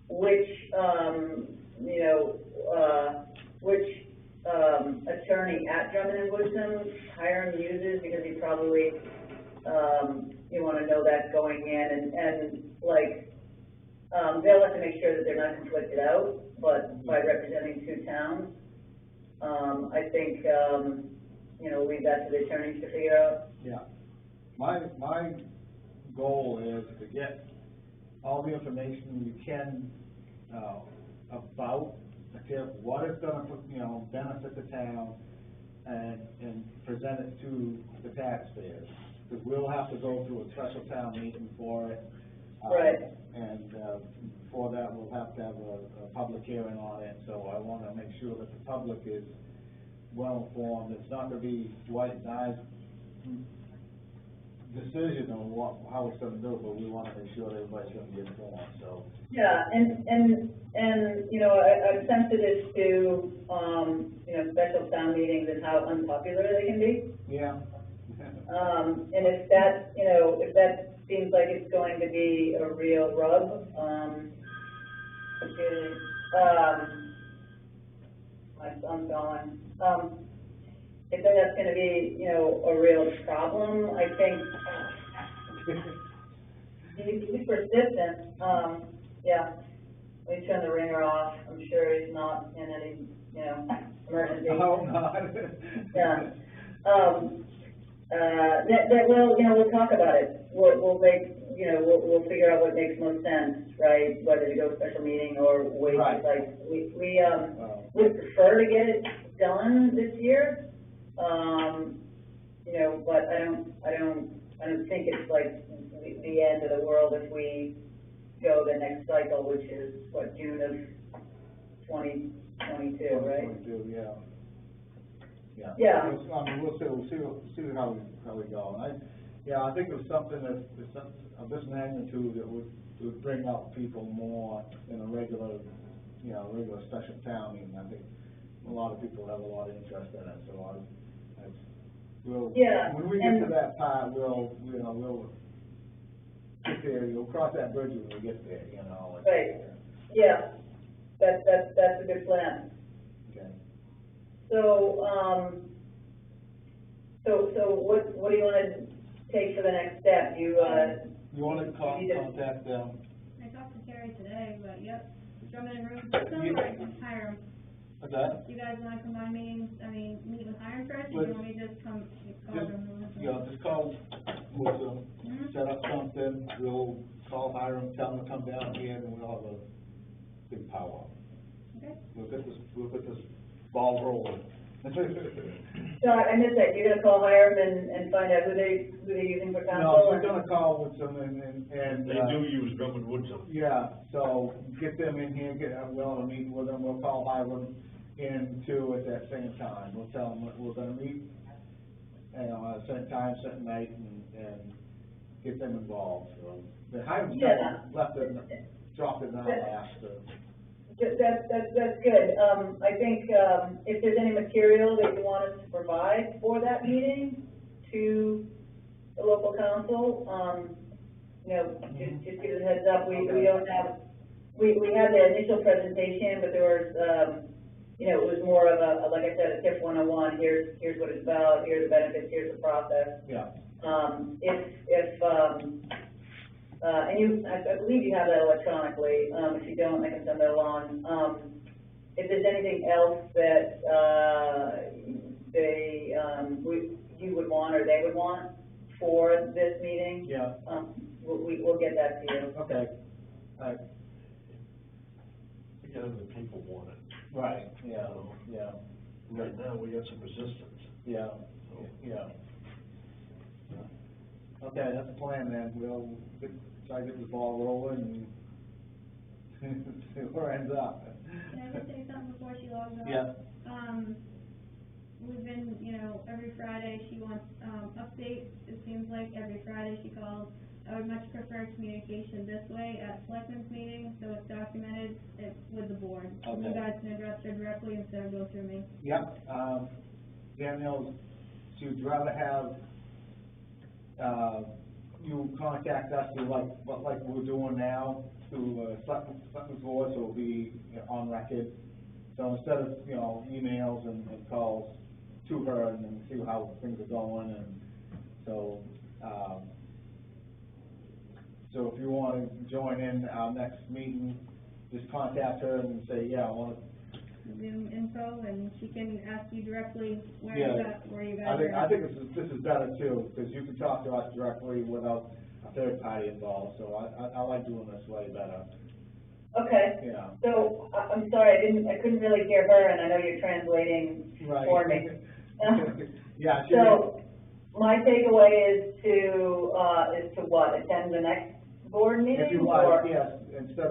which attorney at Drummond and Woodson Hiram uses, because he probably, you wanna know that going in, and like, they'll have to make sure that they're not conflicted out, but by representing two towns, I think, leave that to the attorneys to figure out. Yeah. My goal is to get all the information we can, about the TIF, what it's gonna, benefit the town, and present it to the taxpayers. Because we'll have to go through a special town meeting for it. Right. And, for that, we'll have to have a public hearing on it, so I wanna make sure that the public is well informed. It's not gonna be Dwight and I's decision on how it's gonna do, but we wanna make sure everybody's gonna be informed, so. Yeah, and, I'm sensitive to, special town meetings and how unpopular they can be. Yeah. And if that, if that seems like it's going to be a real rub, my son's gone, if that's gonna be, a real problem, I think, he's persistent, yeah. Let me turn the ringer off, I'm sure he's not in any, emergency. Oh, not. Yeah, we'll talk about it, we'll make, we'll figure out what makes most sense, right? Whether to go special meeting or wait, Right. like, we would prefer to get it done this year, but I don't think it's like the end of the world if we go the next cycle, which is, what, June of 2022, right? 22, yeah. Yeah. Yeah. We'll see how we go. And I think it was something that's of this magnitude that would bring out people more in a regular special town meeting. I think a lot of people have a lot of interest in it, so when we get to that part, we'll get there, we'll cross that bridge when we get there, Right, yeah, that's a good plan. Okay. So what do you wanna take for the next step? You wanna contact them? I talked to Terry today, but yep. Drummond and Roof system, or Hiram? What's that? Do you guys wanna combine meetings, meet with Hiram first, or do you want me to just call them? Just call with them, Mhm. set up something, we'll call Hiram, tell him to come down here, and we'll have a big powwow. Okay. We'll get this ball rolling. So I missed that, you're gonna call Hiram and find out who they're using for counsel? No, we're gonna call with them and. They do use Drummond Woods on. Yeah, so get them in here, we'll have a meeting with them, we'll call Hiram in too at that same time. We'll tell them that we're gonna meet, at a certain time, certain night, and get them involved, so. The Hiram's left it, dropped it in our last, That's good. I think, if there's any material that you want us to provide for that meeting to the local council, just give us a heads up. We don't have, we had the initial presentation, but there was, it was more of a, like I said, a TIF 101. Here's what it's about, here are the benefits, here's the process. yeah. And I believe you have that electronically, if you don't, I can send that along. If there's anything else that, you would want or they would want for this meeting, Yeah. we'll get that to you. Okay, alright, Again, the people want it. right, yeah, yeah, Right now, we got some resistance. yeah, yeah. Okay, that's the plan then, we'll try to get this ball rolling and see where it ends up. Can I just say something before she logs off? Yeah. We've been, every Friday she wants, updates, it seems like every Friday she calls. I would much prefer communication this way at Selectmen's Meeting, so it's documented, it's with the board. Okay. You guys can address her directly instead of go through me. Yep, Danielle, she'd rather have, you contact us through like we're doing now, through, Selectmen's Board, so it'll be on record. So instead of, emails and calls to her and then see how things are going, and so, so if you wanna join in our next meeting, just contact her and say, yeah, I wanna. Zoom info, and she can ask you directly where Yeah. you guys are. I think this is better too, because you can talk to us directly without a third party involved, so I like doing this way better. Okay. Yeah. So, I'm sorry, I couldn't really hear her, and I know you're translating Right. for me. Yeah. So, my takeaway is to what, attend the next board meeting? If you like, yes, instead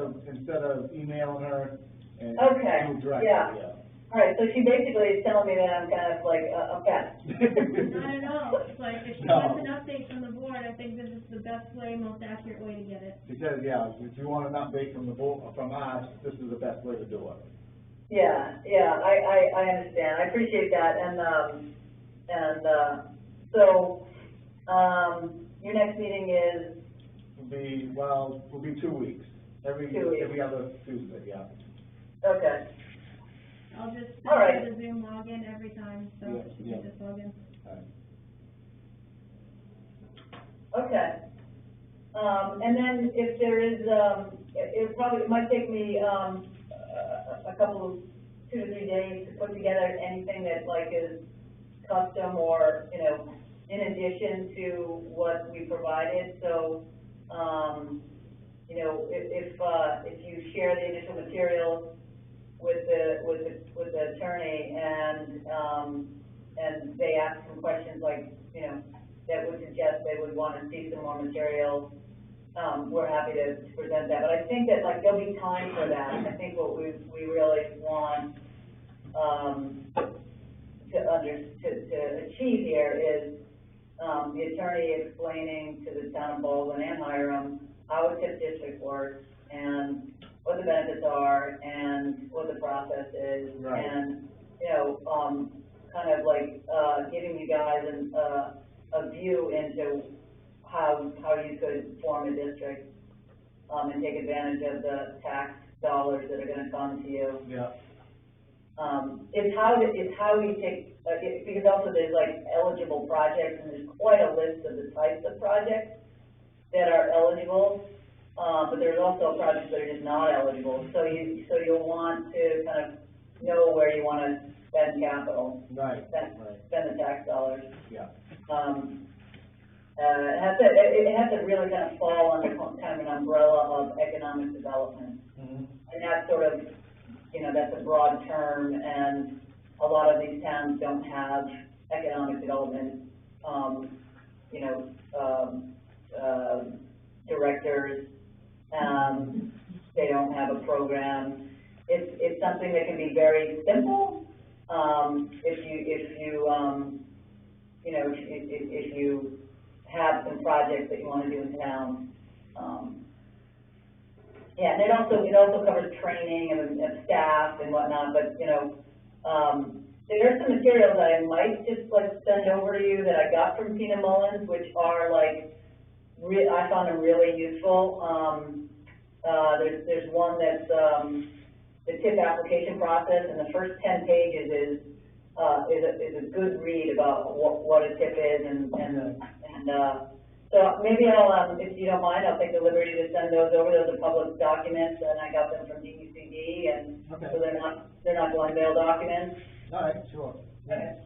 of emailing her and Okay, do directly, yeah. yeah. All right, so she basically is telling me that I'm kind of like a pest. Not at all, it's like, if she No. wants an update from the board, I think this is the best way, most accurate way to get it. She says, yeah, if you want an update from the board, from us, this is the best way to do it. Yeah, I understand, I appreciate that, so, your next meeting is? Will be 2 weeks, 2 weeks. every other Tuesday, yeah. Okay, I'll just All right. send the Zoom login every time, so Yeah, she yeah. can just log in. okay. And then if there is, it might take me, a couple of 2 to 3 days to put together anything that is custom or, in addition to what we provided, so, if you share the initial materials with the attorney and they ask some questions that would suggest they would want to see some more material, we're happy to present that. But I think that there'll be time for that. I think what we really want, to achieve here is, the attorney explaining to the town of Baldwin and Hiram how a TIF district works and what the benefits are and what the process is. Right. And, giving you guys a view into how you could form a district, and take advantage of the tax dollars that are gonna come to you. Yeah. It's how we take, because also there's eligible projects, and there's quite a list of the types of projects that are eligible. but there's also projects that are just not eligible. So you'll want to kind of know where you wanna spend capital, Right, spend right, the tax dollars. yeah. It has to really kind of fall under kind of an umbrella of economic development. Mhm. And that's sort of, that's a broad term, and a lot of these towns don't have economic development, directors. They don't have a program. It's something that can be very simple, if you have some projects that you wanna do in town. Yeah, and it also covers training of staff and whatnot, but, there's some materials that I might just send over to you that I got from Tina Mullins, which are I found them really useful. There's one that's, the TIP application process, and the first 10 pages is a good read about what a TIP is, so maybe I'll, if you don't mind, I'll take the liberty to send those over. Those are public documents, and I got them from DECD, and Okay. so they're not going mail documents. All right, sure. Okay.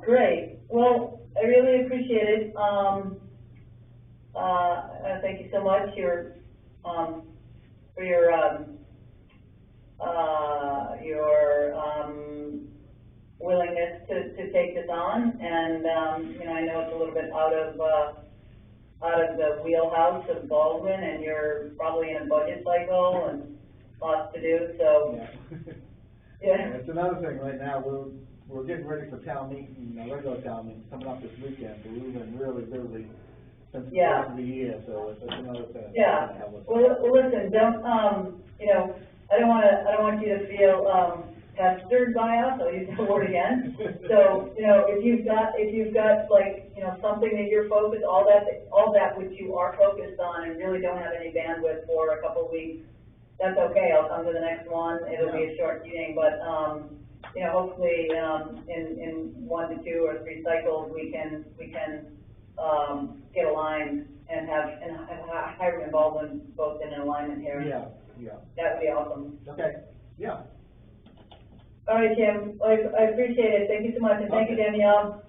Great. Well, I really appreciate it. Thank you so much for your willingness to take this on, and I know it's a little bit out of the wheelhouse of Baldwin, and you're probably in a budget cycle and lots to do, so. Yeah. Yeah. It's another thing right now, we're getting ready for town meeting, regular town meeting, coming up this weekend, so we've been really busy since the Yeah. beginning of the year, so it's another thing. Yeah, well, listen, don't, I don't want you to feel, pestered by us, I'll use the word again. So, if you've got something that you're focused, all that which you are focused on and really don't have any bandwidth for a couple of weeks, that's okay, I'll come to the next one, it'll be a short meeting, but, hopefully, in 1 to 2 or 3 cycles, we can, get aligned and have Hiram and Baldwin both in alignment here. Yeah, yeah. That would be awesome. Okay, yeah. All right, Jim, I appreciate it, thank you so much, and thank you, Danielle.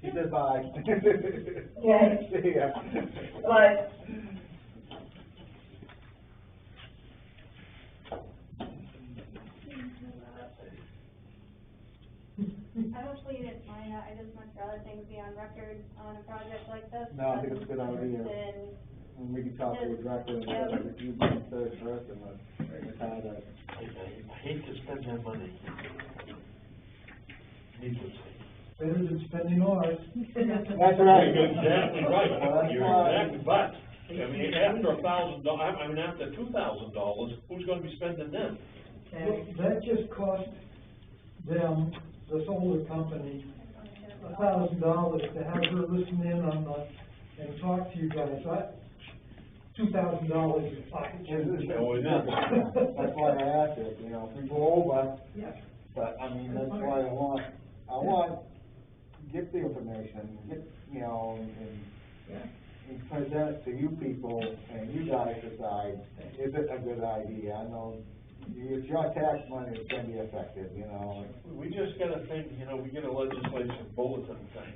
She said bye. Okay. See ya. Bye. Hopefully you didn't mind that, I just much rather things be on record on a project like this. No, I think it's a good idea. And we can talk to the director, and you be the third person, I hate to spend that money. Needlessly. Better than spending ours. That's right. You're exactly right, Well, you're exactly, but, after after $2,000, who's gonna be spending them? That just cost them, the solar company, $1,000 to have her listen in on and talk to you guys. $2,000 is pocket change. Oh, it is. That's why I asked it, if we go over, Yeah. but, that's why I want, get the information, and present it to you people, and you guys decide, is it a good idea? I know, it's your tax money that's gonna be affected, We just got a thing, we get a legislation bulletin thing,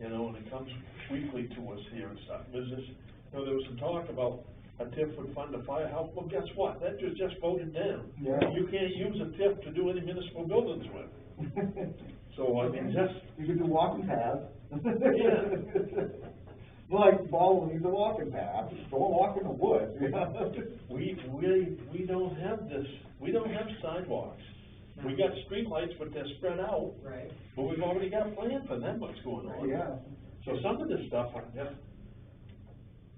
and it comes weekly to us here and stuff. There's this, there was some talk about a TIF would fund a firehouse. Well, guess what? That was just voted down. Yeah. You can't use a TIF to do any municipal buildings with. So, You could do walking paths. Yeah. Like, Baldwin needs a walking path, go walk in the woods, We don't have this, we don't have sidewalks. We got streetlights, but they're spread out. Right. But we've already got a plan for them, what's going on. Yeah. So some of this stuff,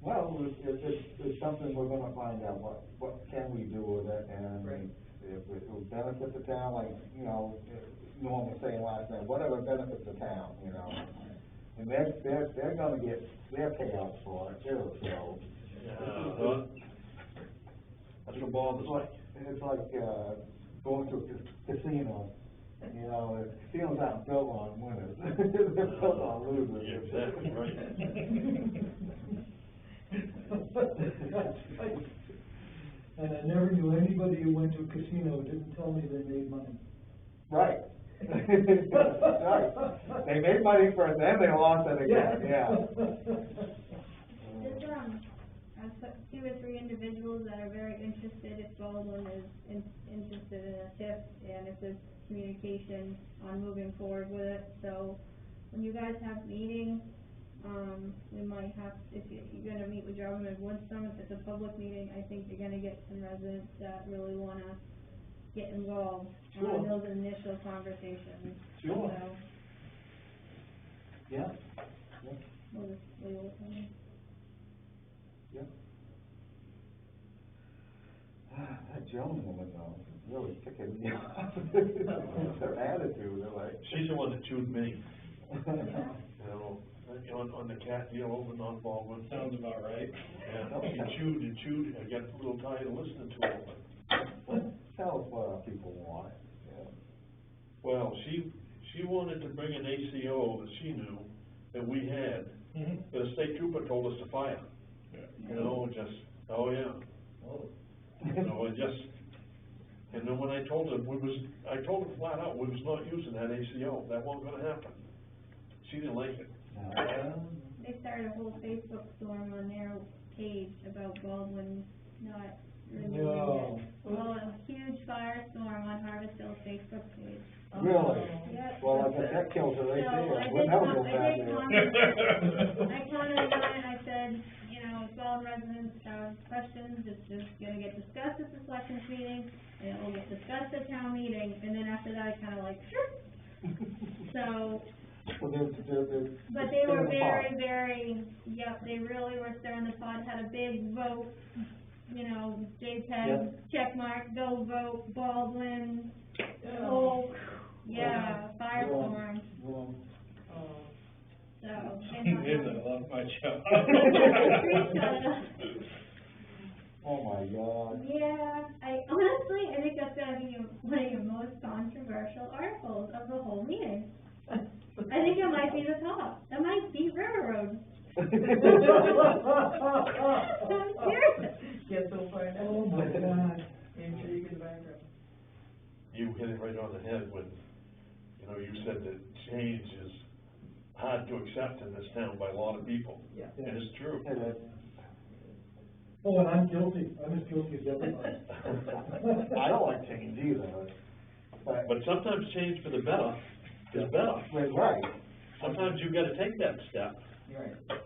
Well, it's something we're gonna find out, what can we do with it, and Right. if it will benefit the town, like, Norm was saying last night, whatever benefits the town, and they're gonna get their payouts for it too, so. that's what bothers me. It's like, going to a casino, You know, casinos aren't built on winners, they're built on losers. You're exactly right. That's right. And I never knew anybody who went to a casino who didn't tell me they made money. Right. Right. They made money first, then they lost it again, yeah. There's, I've put 2 or 3 individuals that are very interested, if Baldwin is interested in a TIF, and if there's communication on moving forward with it. So, when you guys have meetings, we might have, if you're gonna meet with Jarman and Woodstone, if it's a public meeting, I think you're gonna get some residents that really wanna get involved Sure. on those initial conversations. Sure. So, Yeah, we'll just leave it with them. yeah. That Joan woman though, is really kicking me off. Her attitude, they're like. She's the one that chewed me, you know, on the cat deal over in North Baldwin. Sounds about right. Yeah, she chewed and chewed, I got a little tired of listening to her, but, Tell us what our people want, yeah. well, she wanted to bring an ACO that she knew, that we had, that a state trooper told us to fire. You know, just, oh yeah. So it just, and then when I told her, I told her flat out, we was not using that ACO, that wasn't gonna happen. She didn't like it. They started a whole Facebook storm on their page about Baldwin not renewing No. it. Well, a huge firestorm on Harvest Hill's Facebook page. Really? Yep. Well, I bet that kills her right So there, I we'll did never con- go I back did there. I commented on it, I said, you know, if all residents have questions, it's just gonna get discussed at the selectmen's meeting, and it will get discussed at town meeting, and then after that, I kinda like, sure. So, Well, but they were stirring the pot. very, yep, they really were stirring the pot, had a big vote, you know, JPEG, Yep. check mark, go vote, Baldwin, whole, yeah, firestorm, Well, so. Yes, I love my job. oh my God. Yeah, I think that's gonna be one of your most controversial articles of the whole meeting. I think it might be the top, that might beat River Road. I'm serious. Get so far down. Oh my God. Intrigue in the background. You hit it right on the head when, you know, you said that change is hard to accept in this town by a lot of people. Yeah. And it's true. Oh, and I'm guilty, I'm as guilty as everybody. I don't like change either, but. But sometimes change for the better is better. Right. Sometimes you gotta take that step. You're right.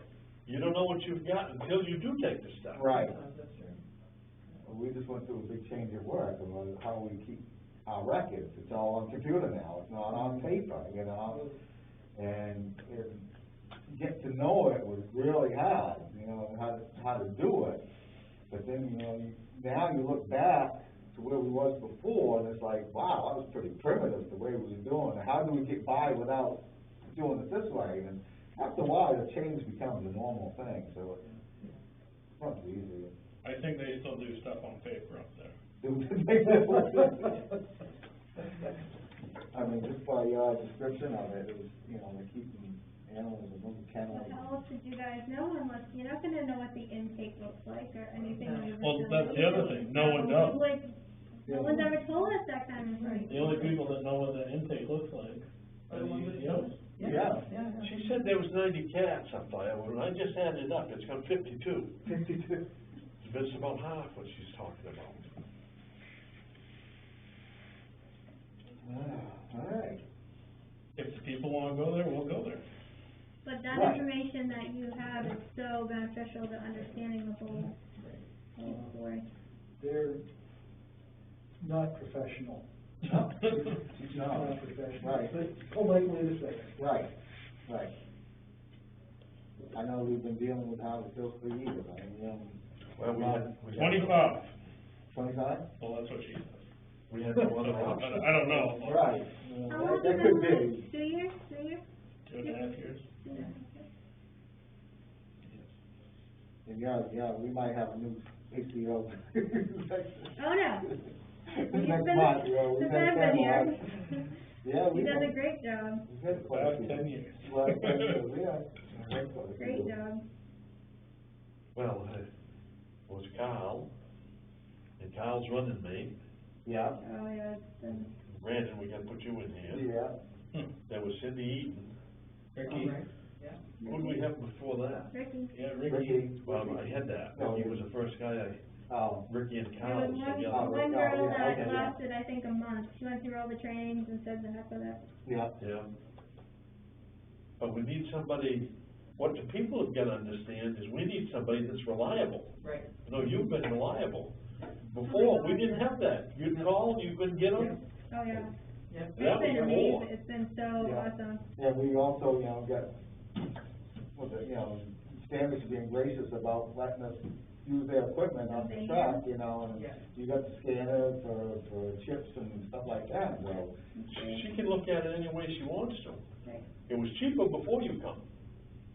You don't know what you've got until you do take the step. Right. That's true. We just went through a big change at work, and how we keep our records, it's all on computer now, it's not on paper, you know? And get to know it was really hard, you know, how to do it. But then, you know, now you look back to where we was before, and it's like, wow, that was pretty primitive, the way we were doing it. How do we get by without doing it this way? And after a while, the change becomes a normal thing, so it becomes easier. I think they still do stuff on paper up there. I mean, just by your description of it, it was, you know, they're keeping animals in little kennels. Well, how else did you guys know unless, you're not gonna know what the intake looks like or anything. Well, that's the other thing, no one knows. Like, no one's ever told us that kind of thing. The only people that know what the intake looks like are the UCOs. Yeah. She said there was 90 cats up there, when I just added it up, it's got 52. 52. It's about half what she's talking about. All right. If the people wanna go there, we'll go there. But that Right. information that you have is so beneficial to understanding the whole story. They're not professional. No. It's not professional. Right. But polite way to say it. Right, right. I know we've been dealing with Harvest Hills for years, I mean, Well, we had 25, 25? well, that's what she said. We had no other option. I don't know. Right. How long That has it could been? be. 2 years, 3 years? 2.5 years. And yeah, we might have a new ACO. Oh, no. Next month, you know, we Since got I've been Camelot. here. Yeah, He does a great job, We've had quite a Last few. 10 years. Last 10 years, yeah. We've had quite a few. great job. Well, it was Carl, and Carl's running me. Yeah, Oh, yeah, it's been, Brandon, we gotta put you in here. yeah. There was Cindy Eaton. Ricky, Yeah. Who did we have before that? Ricky. yeah, Ricky. Ricky. Well, I had that. No, He was the first guy Oh, Ricky and There Carl was one, together. one yeah, girl yeah, that okay, yeah. lasted, I think, a month. She went through all the trainings and said the heck with it. yeah. Yeah. But we need somebody, what the people have gotta understand is we need somebody that's reliable. Right. You know, you've been reliable. Before, we didn't have that. You'd call, you couldn't get them. Oh, yeah. Yeah. That It's been was amazing, more. it's been so Yeah. awesome. Yeah, we also, you know, got, Standish being gracious about letting us use their equipment on the truck, you know, and Yeah. you got the scanner for chips and stuff like that, so. She can look at it any way she wants to. Right. It was cheaper before you come,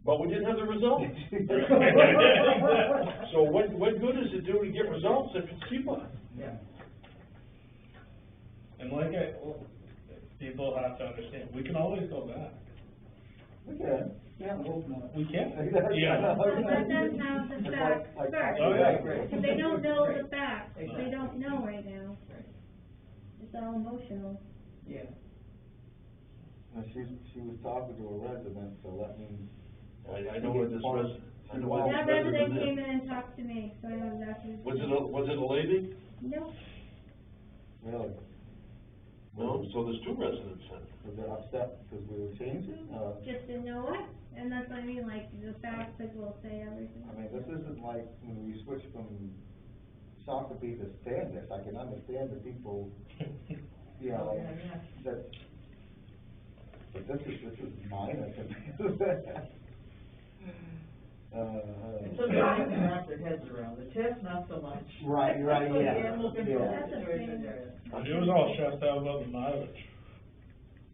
but we didn't have the results. So what good does it do to get results if it's cheaper? Yeah. And people have to understand, we can always go back. We can. Yeah, I hope not. We can. Yeah. But let them have the It's facts like- first. Oh, yeah. If they don't know the Right. facts, they Exactly. don't know right now. Right. It's all emotional. Yeah. And she was talking to a resident, so that means. I know where this was, I know where this That resident resident came is. in and talked to me, so I know exactly. Was it a lady? Nope. Really? No, so there's two residents then. Was they upset because we were changing, Just didn't know it, and that's what I mean, like, the facts, like, will say everything. I mean, this isn't like when we switched from Shakopee to Standish, I can understand the people, you know, Yeah, yeah. that, but this is minor to me. It's something they can wrap their heads around, the test, not so much. Right, Especially yeah. the animal control Yeah. situation there. She was all stressed out about the mileage.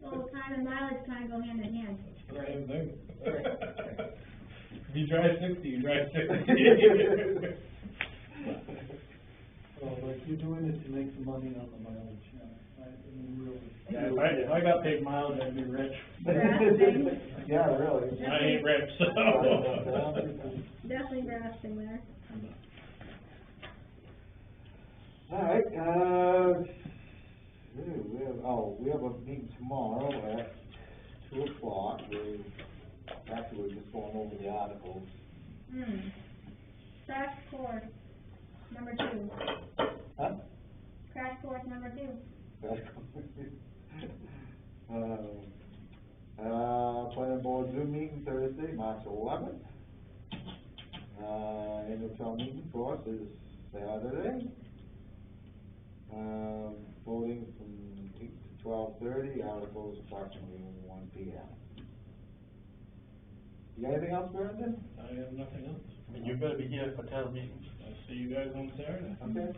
Well, time and mileage kind of go hand in hand. It's the same thing. Right. If you drive 60, you drive 60. Well, like, you're doing it to make some money on the mileage, I mean, really. Yeah, if I got paid mileage, I'd be rich. Grasping. Yeah, really. I ain't rich, so. Definitely grasping there. All right, we have a meeting tomorrow at 2:00, actually, we're just going over the articles. Crash course, number 2. Huh? Crash course number 2. Planning board Zoom meeting Thursday, March 11th. Annual town meeting, of course, is Saturday. Voting from 8 to 12:30, articles approximately 1 p.m. You got anything else, Brandon? I have nothing else. And you better be here for town meetings. I'll see you guys on Saturday. Okay.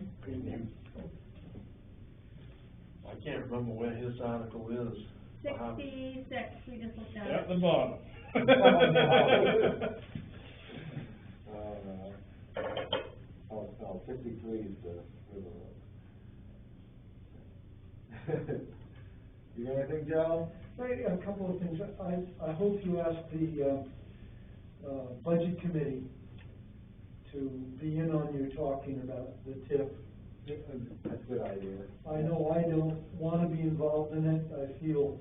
I can't remember where his article is. 66, we just looked at At it. the bottom. Oh, 53 is the river road. You got anything, Joe? Right, a couple of things. I hope you ask the, budget committee to be in on your talking about the TIF. That's a good idea. I know I don't wanna be involved in it. I feel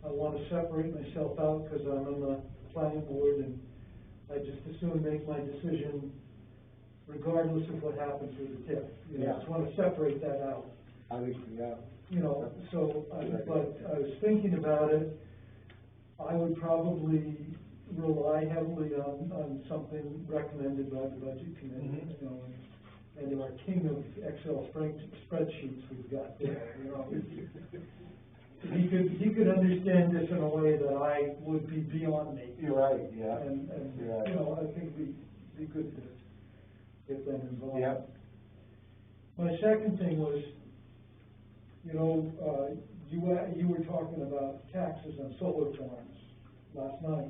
I wanna separate myself out because I'm on the planning board and I just as soon make my decision regardless of what happens with the TIF. You know, I just wanna separate that out. I think, yeah. You know, so, but I was thinking about it, I would probably rely heavily on something recommended by the budget committee, you know, and our king of Excel spreadsheets we've got there, you know. He could understand this in a way that I would be beyond me. You're right, yeah. And, Yeah. you know, I think it'd be good to get them involved. Yeah. My second thing was, you know, you were talking about taxes on solar farms last night.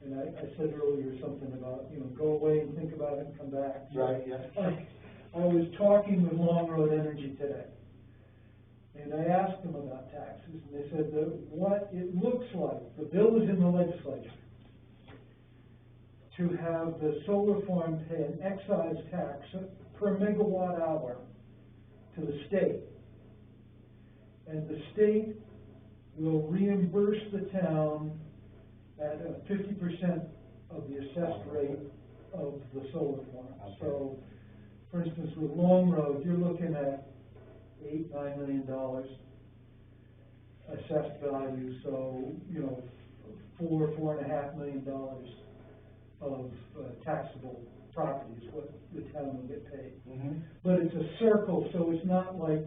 And I said earlier something about, you know, go away and think about it and come back. Right, yeah. I was talking with Long Road Energy today. And I asked them about taxes, and they said that what it looks like, the bill is in the legislature, to have the solar farm pay an excise tax per megawatt hour to the state. And the state will reimburse the town at 50% of the assessed rate of the solar farm. So, for instance, with Long Road, you're looking at $8-9 million assessed value, so, you know, $4.5 million of taxable property is what the town will get paid. Mm-hmm. But it's a circle, so it's not like,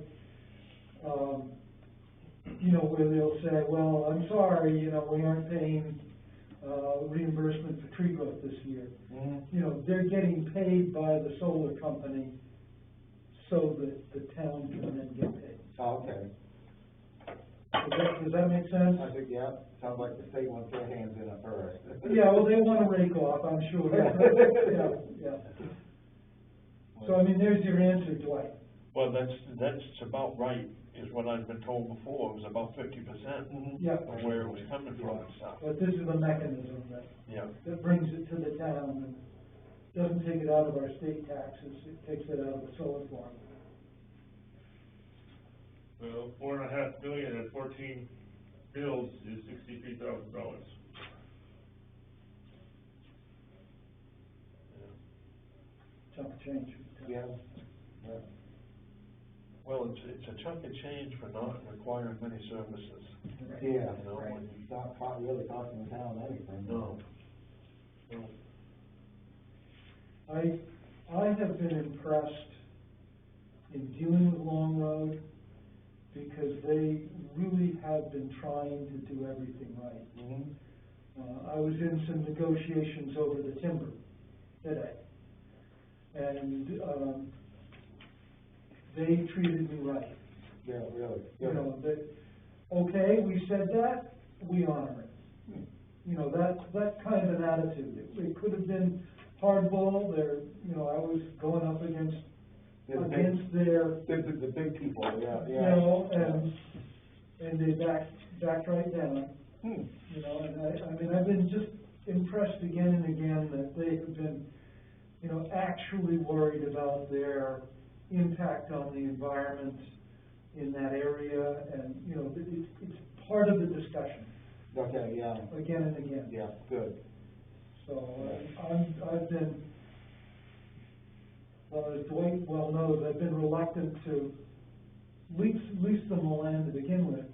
you know, where they'll say, well, I'm sorry, you know, we aren't paying reimbursement for tree growth this year. Mm-hmm. You know, they're getting paid by the solar company so that the town can then get paid. Oh, okay. Does that make sense? I think, yeah, sounds like the state wants their hands in it first. Yeah, well, they wanna rake off, I'm sure. Yeah. So, I mean, there's your answer, Dwight. Well, that's about right, is what I've been told before, it was about 50% Yeah. of where it was coming from and stuff. But this is the mechanism Yeah. that brings it to the town and doesn't take it out of our state taxes, it takes it out of the solar farm. So $4.5 million and 14 bills is $63,000. Chunk of change. Yeah, yeah. Well, it's a chunk of change for not requiring many services. Yeah, You know, right. when It's not really costing the town anything. No. I have been impressed in dealing with Long Road because they really have been trying to do everything right. Mm-hmm. I was in some negotiations over the timber today, and they treated me right. Yeah, really. You know, that, okay, we said that, we honor it. You know, that kind of an attitude. It could have been hardball, you know, I was going up against their, The big people, yeah, you yeah. know, and they backed right down. Hmm. You know, and I mean, I've been just impressed again and again that they have been, you know, actually worried about their impact on the environment in that area, and, you know, it's part of the discussion. Okay, yeah. Again and again. Yeah, good. So, I've been, well, as Dwight well knows, I've been reluctant to lease them the land to begin with,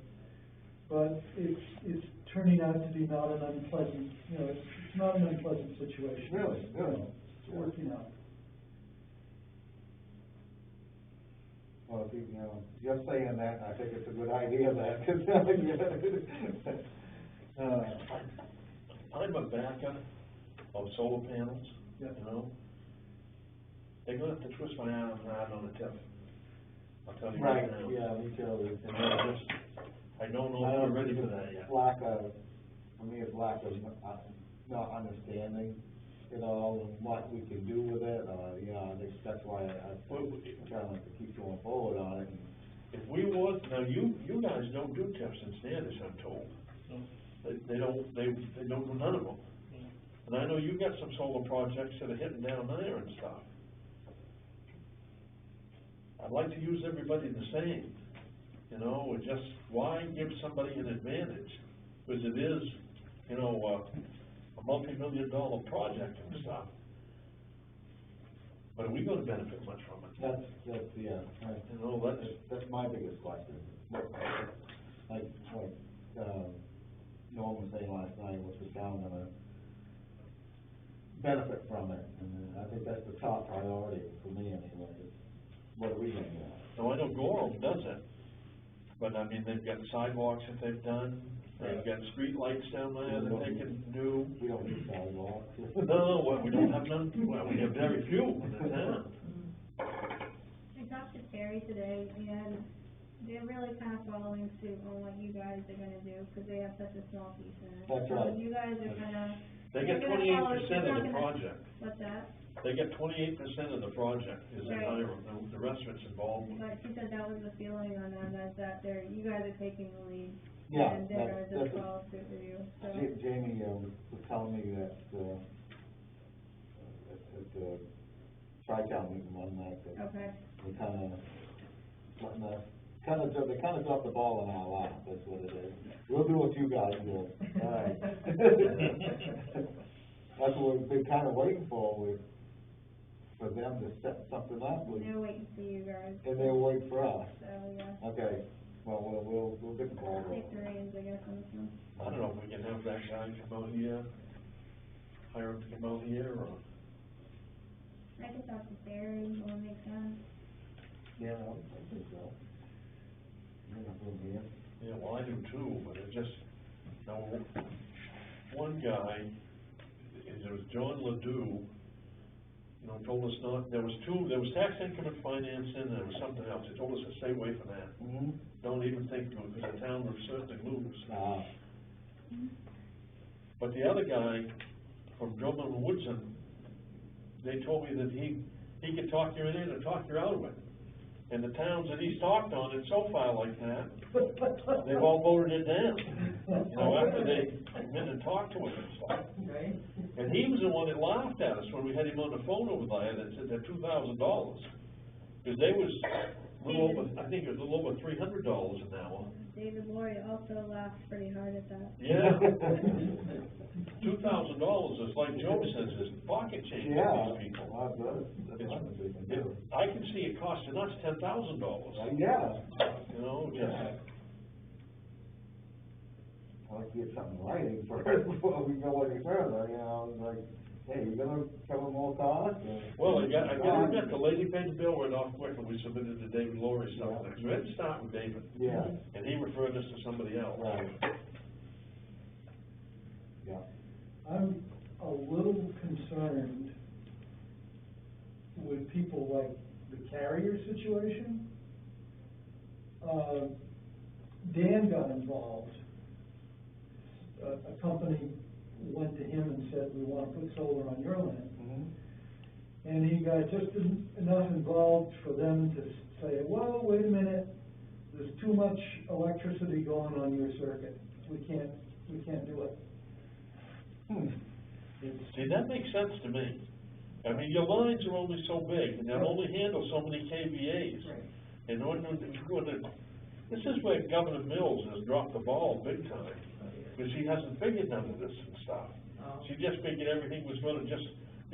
but it's turning out to be not an unpleasant, you know, it's not an unpleasant situation. Really? You know, it's working out. Well, if you know, just saying that, I think it's a good idea that, I'm a backer of solar panels, Yeah. you know? They're gonna have to twist my arm hard on the tip. I'll tell you right, right now. yeah, me too. And I don't know if we're ready for that yet. For me, it's lack of, not understanding it all and what we can do with it, yeah, I think that's why I kind of like to keep going forward on it. If we want, now you guys don't do tips in Standish, I'm told. They don't do none of them. And I know you got some solar projects that are hitting down there and stuff. I'd like to use everybody the same, you know, and just, why give somebody an advantage? Because it is, you know, a multi-million-dollar project and stuff. But are we gonna benefit much from it? That's, yeah, right. You know, That's my biggest question. Like, Norm was saying last night, was the town gonna benefit from it? And I think that's the top priority for me anyway, is what are we gonna do? So I know Gorham does it, but I mean, they've got sidewalks that they've done, they've got street lights down there that they can do. We don't need sidewalks. No, well, we don't have none, well, we have very few in the town. I talked to Terry today, and they're really kind of following suit on what you guys are gonna do, because they have such a small piece in it. That's right. So you guys are gonna. They get they're gonna follow 28% suit. of the They're not gonna- project. What's that? They get 28% of the project is in Right. Hiram, the rest of it's involved. But she said that was the feeling on them, that you guys are taking the lead. Yeah, And they're gonna that's- just follow suit with you, so. Jamie, was telling me that, at the Tri-Town meeting one night, that Okay. we they kinda dropped the ball in our lap, that's what it is. We'll do what you guys do, alright. That's what we've been kinda waiting for them to set something up, They're waiting for you guys. and they'll wait for us. So, yeah. Okay, well, we'll get the ball rolling. Take the reins, I guess, on this one. I don't know if we can have that guy come out here, hire him to come out here, or, I can talk to Barry, it will make sense. Yeah, I think so. Yeah. yeah, well, I do too, but it just, now, one guy, it was John Ledoux, told us not, there was tax income and financing, and there was something else, he told us to stay away from that. Mm-hmm. Don't even think to it, because the town would certainly lose. But the other guy, from Drummond and Woodson, they told me that he could talk you in and talk you out of it. And the towns that he's talked on in so far like that, they've all voted it down. After they come in and talk to him and stuff. Right? And he was the one that laughed at us when we had him on the phone over there, that said they're $2,000. Because they was a little over, I think it was a little over $300 an hour. David Laurie also laughed pretty hard at that. Yeah. $2,000 is, like Joe says, is pocket change for these people. I can see it costing us $10,000. Yeah. Just. I'd like to get something in writing first before we go any further, like, hey, you gonna cover more costs? Well, I got the lady paid the bill right off quick, and we submitted the David Laurie stuff next. We had to start with David. Yeah. And he referred us to somebody else. Right. Yeah. I'm a little concerned with people like the carrier situation. Dan got involved. A company went to him and said, we want to put solar on your land. Mm-hmm. And he got just enough involved for them to say, well, wait a minute, there's too much electricity going on your circuit. We can't do it. See, that makes sense to me. I mean, your lines are only so big, and they'll only handle so many KVAs. Right. And this is where Governor Mills has dropped the ball big time, because she hasn't figured none of this and stuff. She just figured everything was gonna just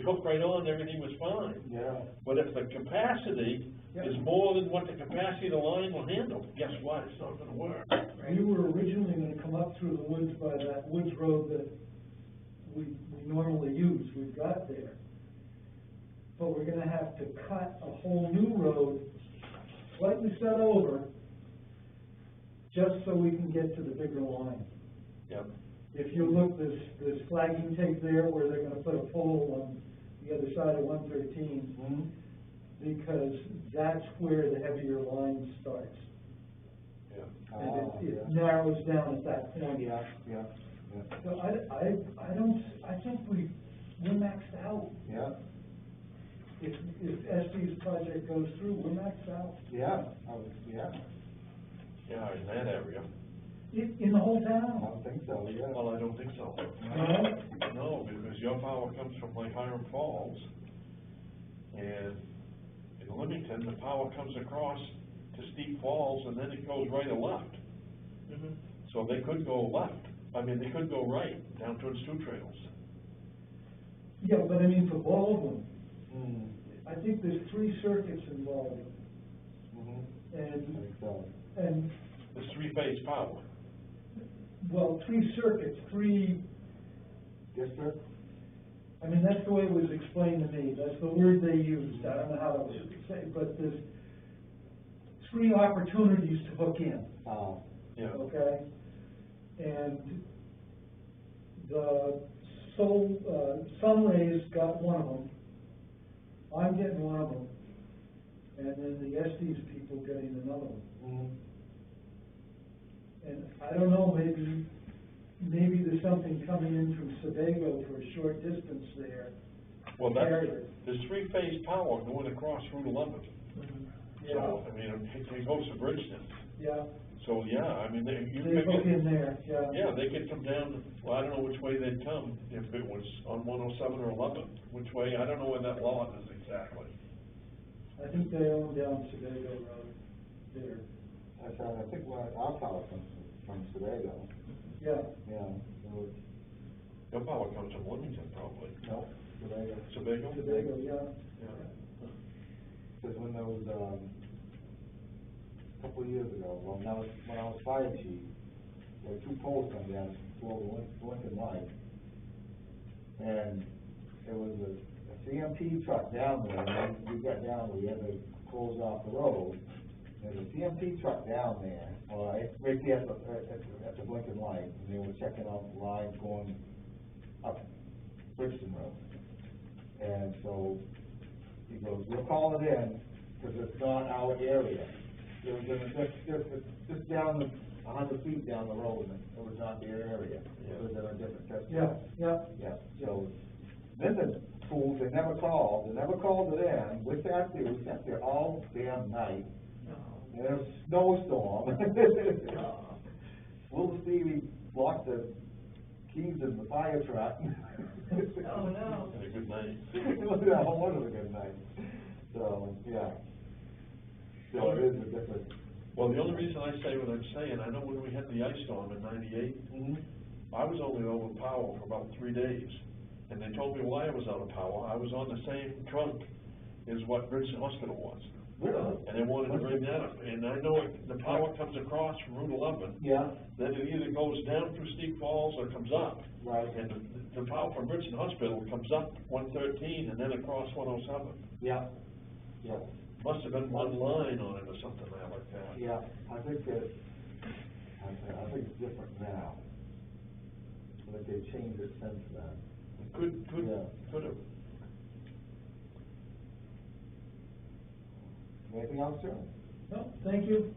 hook right on, everything was fine. Yeah. But if the capacity is more than what the capacity of the line will handle, guess what? It's not gonna work. We were originally gonna come up through the woods by that woods road that we normally use, we've got there. But we're gonna have to cut a whole new road, slightly set over, just so we can get to the bigger line. Yep. If you look, there's flagging tape there where they're gonna put a pole on the other side of 113. Mm-hmm. Because that's where the heavier line starts. Yeah. And it narrows down at that point. Yeah. So I think we're maxed out. Yeah. If SD's project goes through, we're maxed out. Yeah. Yeah, in that area. In the whole I town. don't think so, yeah. Well, I don't think so. No? No, because your power comes from like Hiram Falls, and in Leamington, the power comes across to Steep Falls, and then it goes right or left. Mm-hmm. So they could go left, they could go right, down towards Two Trails. Yeah, but I mean for Baldwin, Mm. I think there's 3 circuits involved. Mm-hmm. I And, think so. and, It's 3-phase power. well, 3 circuits, 3, District? I mean, that's the way it was explained to me, that's the word they used, I don't know how to say, but there's 3 opportunities to hook in, Yeah. okay? And the Sunrays got one of them, I'm getting one of them, and then the Estes people getting another one. Mm-hmm. And I don't know, maybe there's something coming in from Sebago for a short distance there. Well, carrier. there's three-phase power going across Route 11. Yeah, So, I mean, it goes to Bridgeton. yeah, So, yeah, I mean, you they pick hook it. in there, yeah. Yeah, they could come down, well, I don't know which way they'd come, if it was on 107 or 11, which way, I don't know where that lot is exactly. I think they own down Sedago Road there. I think our power comes from Sedago. Yeah, Yeah, so, Your power comes from Wilmington, probably. no, Sedago. Sebago? Sedago, yeah. Yeah. Because when there was, a couple of years ago, when I was fire chief, there were two poles come down below the Lincoln Light. And there was a CMP truck down there, and we got down, we had to close off the road. There's a CMP truck down there, right there at the Lincoln Light, and they were checking out the lines going up Bridgeton Road. And so, he goes, we'll call it in, because it's not our area. It was just down 100 feet down the road, and it was not their area. It was in a different test. Yeah, yeah. Yeah, so, then the fools, they never called it in. We sat there all damn night. And it was a snowstorm. Little Stevie locked the keys in the fire truck. Oh, no. Had a good night. It was a good night. So, yeah. So it is a different. Well, the only reason I say what I'm saying, I know when we had the ice storm in '98, I was only over power for about 3 days. And they told me why I was out of power. I was on the same trunk as what Bridgeton Hospital was. Really? And they wanted to bring that up. And I know the power comes across from Route 11. Yeah. Then it either goes down through Steep Falls or comes up. Right. And the power from Bridgeton Hospital comes up 113 and then across 107. Yeah. Yeah. Must have been one line on it or something like that. Yeah, I think it's different now. I think they've changed it since then. Could have. Anything else, sir? No, thank you.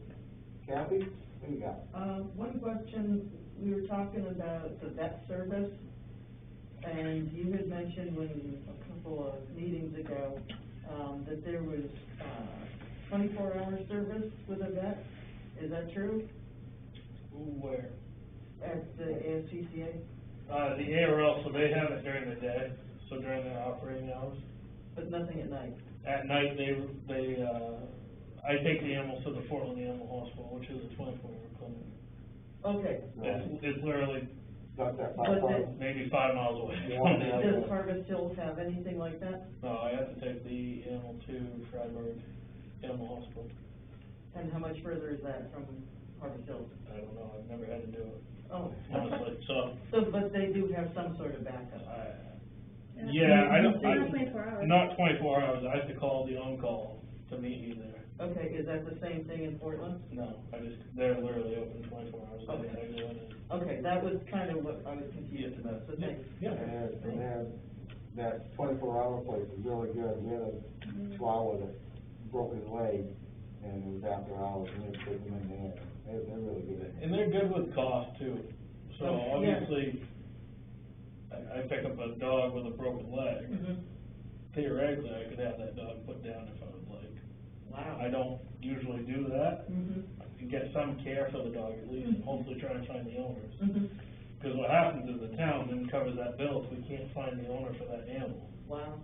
Kathy, what do you got? One question, we were talking about the vet service, and you had mentioned a couple of meetings ago, that there was, 24-hour service with a vet. Is that true? Where? At the ASPCA? The ARL, so they have it during the day, so during their operating hours. But nothing at night? At night, I take the animals to the Portland Animal Hospital, which is a 24-hour clinic. Okay. It's literally Got that But maybe 5 miles away. Does Harvest Hills have anything like that? No, I have to take the animal to Freiburg Animal Hospital. And how much further is that from Harvest Hills? I don't know, I've never had to do it, Oh. honestly, so. So, but they do have some sort of backup? Yeah, I don't, Not 24 hours. not 24 hours, I have to call the on-call to meet you there. Okay, is that the same thing in Portland? No, they're literally open 24 hours a day. Okay. I go in and- Okay, that was kind of what I was confused about, so thanks. Yeah. And that 24-hour place is really good. We had a chihuahua that broke his leg, and it was after hours, and they took him in there. They're really good. And they're good with cost too. So Oh, yeah. obviously, I pick up a dog with a broken leg. Mhm. Theoretically, I could have that dog put down if I would like. Wow. I don't usually do that. Mhm. You get some care for the dog at least, and hopefully try and find the owners. Mhm. Because what happens is the town then covers that bill if we can't find the owner for that animal. Wow.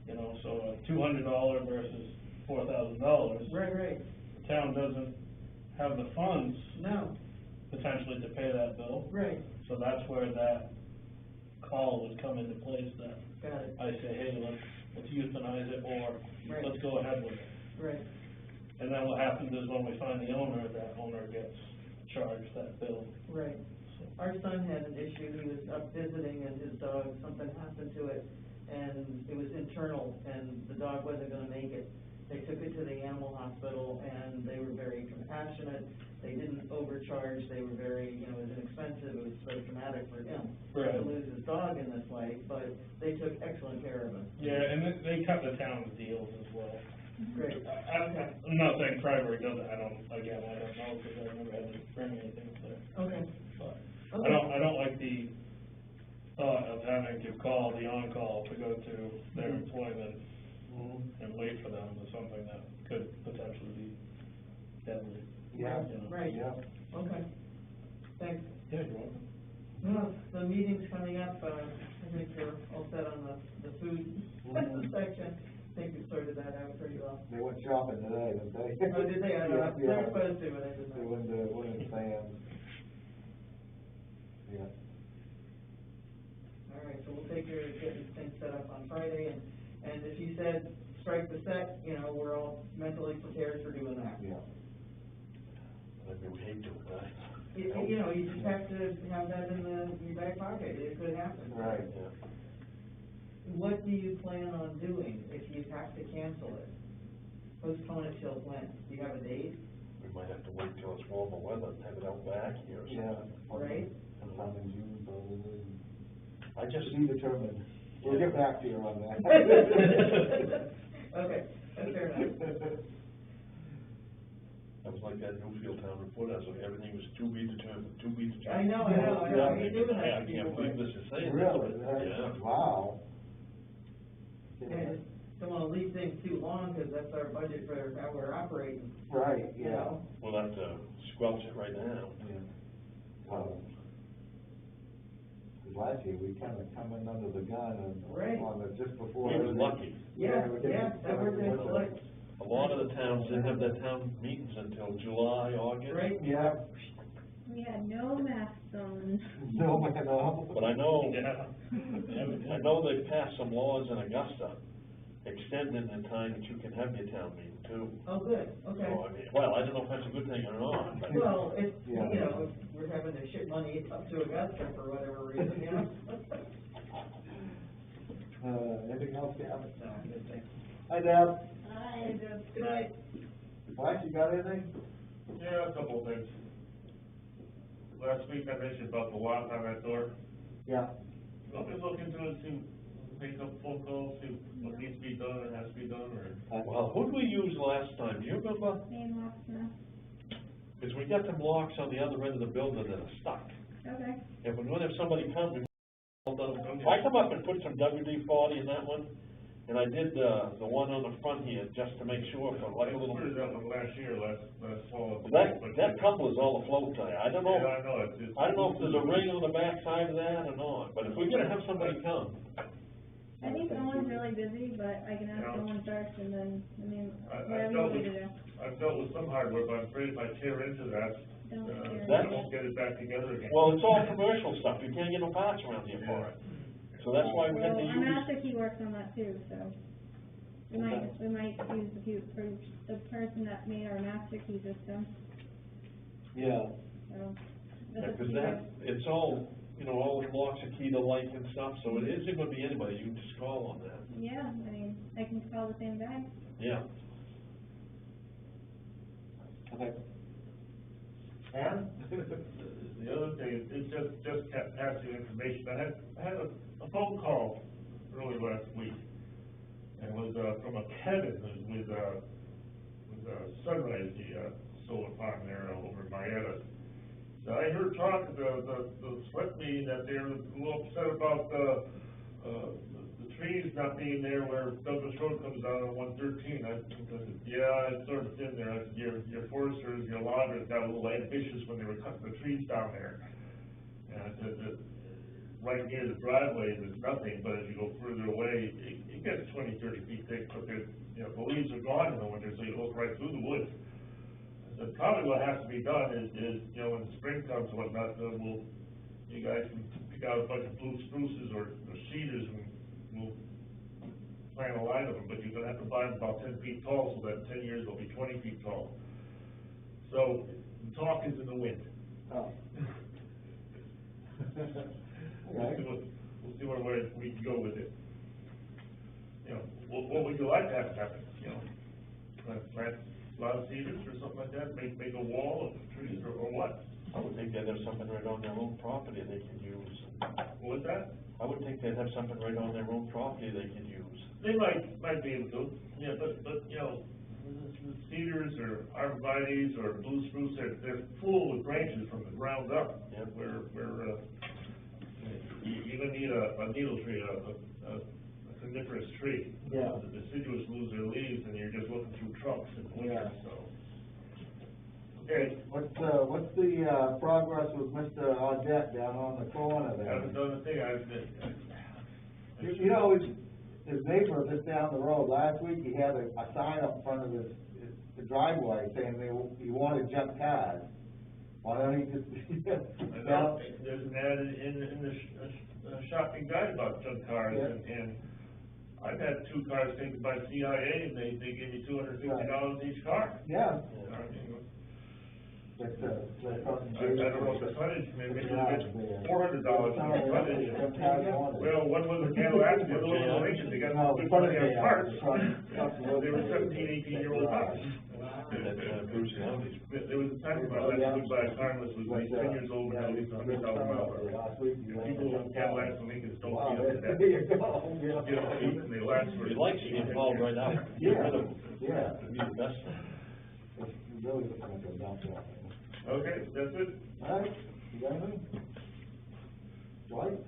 You know, so a $200 versus $4,000. Right. The town doesn't have the funds No, potentially to pay that bill. right, So that's where that call would come into place, that got it, I say, hey, let's euthanize it, or Right. let's go ahead with it. right. And then what happens is when we find the owner, that owner gets charged that bill. Right. Our son had an issue, he was up visiting and his dog, something happened to it, and it was internal, and the dog wasn't gonna make it. They took it to the animal hospital, and they were very compassionate, they didn't overcharge, they were very, it was inexpensive, it was very traumatic for him Right. to lose his dog in this way, but they took excellent care of him. Yeah, and they cut the town with deals as well. Great. I'm not saying Freiburg does it, I don't know, because I've never had to bring anything up there. Okay. But Okay. I don't like the thought of having to call the on-call to go to their employment and wait for them is something that could potentially be deadly. Yeah. You know. Right. Yeah. Okay, thanks. Yeah, you're welcome. Well, the meeting's coming up, I think we're all set on the food section. I think we sorted that out pretty well. They went shopping today, didn't they? Oh, did they? I don't know. Yeah, They were supposed to, but I didn't They know. went in Sam's. Yeah. All right, so we'll take care of getting things set up on Friday, and if you said strike the set, you know, we're all mentally prepared for doing that. Yeah. I mean, we hate doing that. You know, you just have to have that in your back pocket, it could happen. Right. Yeah. What do you plan on doing if you have to cancel it? Postpone it till when? Do you have a date? We might have to wait till it's warmer weather and have it out back here or Yeah. something. Right. Sometime in June, probably. I just, To be determined. We'll get back to you on that. Okay, that's fair enough. that was like that Newfield Town report, as if everything was to be determined, to be determined. I know, I hate doing that Yeah, to I can't people, believe but- this is saying that. Really? Yeah. Wow. Yeah, just don't wanna leave things too long, cause that's our budget for how we're operating, Right, you yeah. know? We'll have to squelch it right now. Yeah. Wow. 'Cause last year, we kinda come in under the gun and Right. on the, just before. We was everything- lucky. Yeah, we did- yeah, that worked out with like, A lot of the towns didn't have their town meetings until July, August. right? Yeah, We had no masks on. no, no. But I know, Yeah. I know they passed some laws in Augusta extending the time that you can have your town meeting too. Oh, good, okay. So, I mean, well, I don't know if that's a good thing or not, but. Well, if, you Yeah. know, if we're having to ship money up to Augusta for whatever reason, you know? Anything else, Gavin? No, good thing. Hi, Deb. Hi, good night. Mike, you got anything? Yeah, a couple of things. Last week I mentioned about the lock on that door. Yeah. I'll be looking into it, see, make a phone call, see what needs to be done or has to be done, or. Well, who'd we use last time, do you remember? Name locksmith. Because we got them locks on the other end of the building that are stuck. Okay. If we're gonna have somebody come, I come up and put some WD-40 in that one, and I did, the one on the front here, just to make sure for like a little. I put it up last year, last fall. That couple is all afloat there, I don't know. Yeah, I know, it's. I don't know if there's a ring on the back side of that or not, but if we're gonna have somebody come, I think Owen's really busy, but I can ask Yeah. Owen first and then, I mean, I whatever you dealt want me with, to do. I've dealt with some hardware, but I'm afraid if I tear into that, Don't tear I into won't get it back together again. well, it's all commercial stuff, you can't get no parts around here for it. So that's why we had Well, to our use, master key works on that too, so we might use the person that made our master key system, Yeah. so. yeah, that's up 'cause to that, you. it's all, you know, all the locks are key to light and stuff, so it isn't gonna be anybody, you can just call on that, Yeah, I mean, I can call the same guy. yeah. Okay. And? The other thing is just pass you information. I had a phone call early last week, and it was, from a Kevin with Sunrise, the, solar farm there over in Marietta. So I heard talk at the select meeting that they're a little upset about the trees not being there where Douglas Road comes down on 113. I said, yeah, it's sort of thin there. I said, your foresters, your loggers got a little ambitious when they were cutting the trees down there. And I said that right near the driveway, there's nothing, but as you go further away, it gets 20, 30 feet thick, but the leaves are gone in the winter, so you look right through the woods. I said, probably what has to be done is, when the spring comes and whatnot, you guys can pick out a bunch of blue spruces or cedars and we'll plant a line of them, but you're gonna have to buy them about 10 feet tall, so that in 10 years they'll be 20 feet tall. So, the talk is in the wind. Oh. We'll see where we can go with it. What would you like to have happen, plant a lot of cedars or something like that, make a wall of trees or what? I would think they'd have something right on their own property they could use. What was that? I would think they'd have something right on their own property they could use. They might be able to, yeah, but, the cedars or arborvitaes or blue spruce, they're full of branches from the ground up. Yep. Where, you're gonna need a needle tree, a coniferous tree. Yeah. The deciduous lose their leaves, and you're just looking through trunks in the winter, Yeah. so. Okay, What's the, progress with Mr. Audette down on the corner there? haven't done a thing, You know, his neighbor just down the road, last week, he had a sign up in front of the driveway saying he wanted junk cars. Why don't he just, I know, there's an ad in the shopping guide about junk cars, Yeah. and I've had 2 cars taken by CIA, and they gave me $250 each car. Yeah. I mean, That's, I don't know the tonnage, maybe it's $400 Well, Well, one was a Cadillac, the other one was a Lincoln, they got all good money on parts. They were 17, 18-year-old cars. Bruce County's. There was a time in my life I would buy a car unless it was like 10 years old and at least 100,000 miles. People who have Cadillacs and Lincolns don't Wow, feel that. there you go. Get them cheap and they last for. We'd like to get involved right now. Yeah, yeah. It'd be the best thing. It's really looking like a dump lot. Okay, that's it. All right, you got anything? Dwight?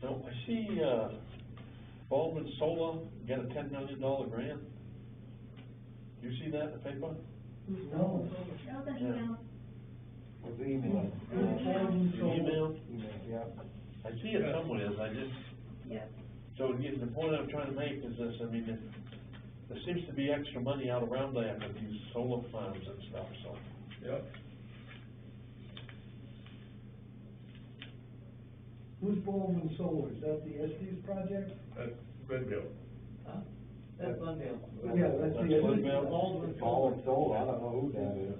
No, I see, Baldwin Solar get a $10 million grant. You see that in the paper? No. That was an email. What's the email? Email? Yeah. I see it somewhere, I just, Yep. so again, the point I'm trying to make is this, I mean, there seems to be extra money out around there for these solar farms and stuff, so. Yep. Who's Baldwin Solar? Is that the Estes project? That's Glenville. Huh? That's Glendale. Yeah, that's the That's Estes. Glenville. Baldwin Solar, I don't know who that is.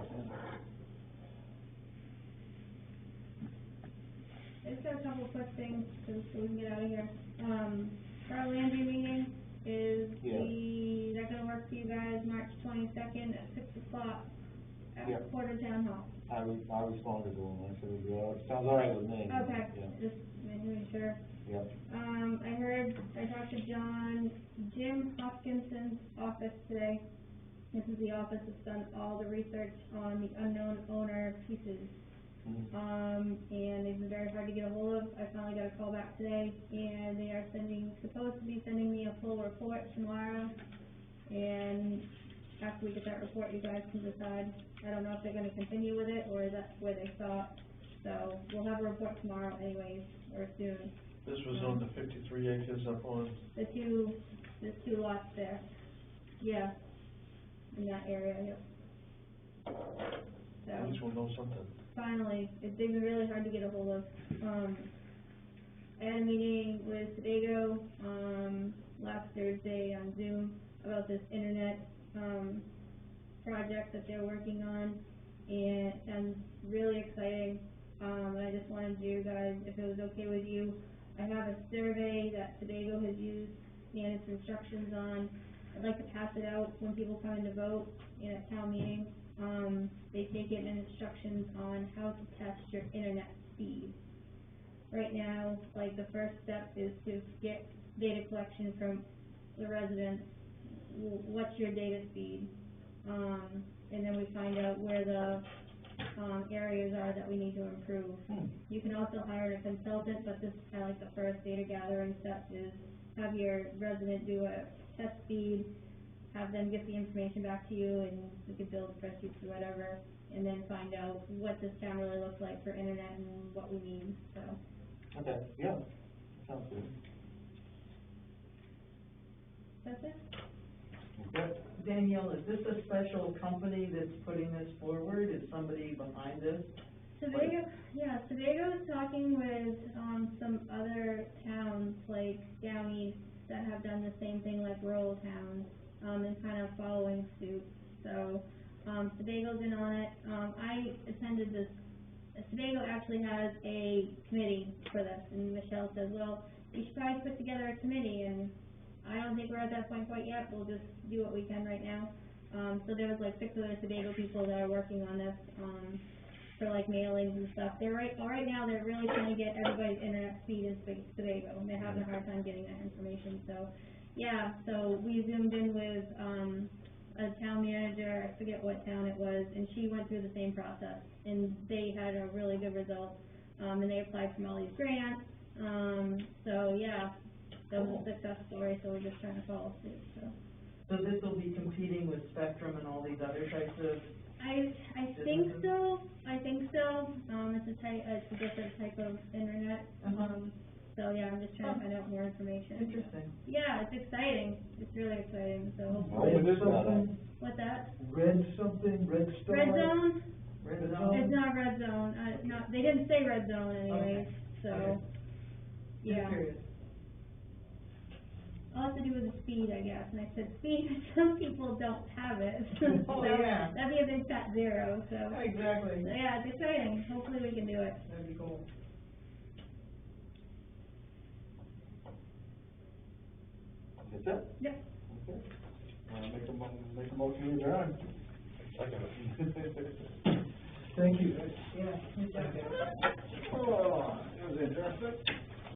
I just got a couple of quick things, so we can get out of here. Our Landry meeting is that gonna work for you guys, March 22nd at 6 o'clock Yeah. at Porter Town Hall? I responded to him, I said, yeah, it sounds all right with me. Okay, Yeah. just making sure. Yep. I talked to Jim Hopkinson's office today. This is the office that's done all the research on the unknown owner pieces. And they've been very hard to get a hold of. I finally got a call back today, and they are supposed to be sending me a full report tomorrow. And after we get that report, you guys can decide. I don't know if they're gonna continue with it, or is that where they stop. So, we'll have a report tomorrow anyways, or soon. This was on the 53 acres up on, There's two lots there. Yeah, in that area, yep. So, at least we'll know something. finally, they've been really hard to get a hold of. I had a meeting with Sedago, last Thursday on Zoom about this internet, project that they're working on, and really exciting. And I just wanted you guys, if it was okay with you, I have a survey that Sedago has used and its instructions on. I'd like to pass it out when people come in to vote in a town meeting. They take it in instructions on how to test your internet speed. Right now, like, the first step is to get data collection from the residents. What's your data speed? And then we find out where the, areas are that we need to improve. You can also hire a consultant, but this is kinda like the first data gathering step, is have your resident do a test speed, have them get the information back to you, and we could build spreadsheets or whatever, and then find out what this town really looks like for internet and what we need, so. Okay, yeah, sounds good. That's it? Okay. Danielle, is this a special company that's putting this forward? Is somebody behind this? Sedago is talking with, some other towns, like down east, that have done the same thing, like rural towns, and kind of following suit. So, Sedago's in on it. I attended this, Sedago actually has a committee for this, and Michelle says, well, you should probably put together a committee, and I don't think we're at that point quite yet. We'll just do what we can right now. So there was like 6 other Sedago people that are working on this, for like mailings and stuff. Right now, they're really trying to get everybody's internet speed in Sedago, and they're having a hard time getting that information. So, yeah, so we zoomed in with, a town manager, I forget what town it was, and she went through the same process, and they had a really good result. And they applied from all these grants, So, yeah, that was a success story, so we're just trying to follow suit, so. So this will be competing with Spectrum and all these other types of, I think so, it's a different type of internet, so yeah, I'm just trying to find out more information. interesting. Yeah, it's exciting, it's really exciting, so Oh, hopefully. it is not, What's that? Red something, red star? Red zone? Red Red zone? It's not red zone, not, they didn't say red zone anyways, so, Okay. yeah. Just curious. All to do with the speed, I guess, and I said, speed, some people don't have it, Oh, so yeah. that'd be a big fat zero, so. Exactly. So, yeah, it's exciting, hopefully we can do it. That'd be cool. That's it? Yep. Okay. Make a motion to adjourn. Second. Thank you. Yeah.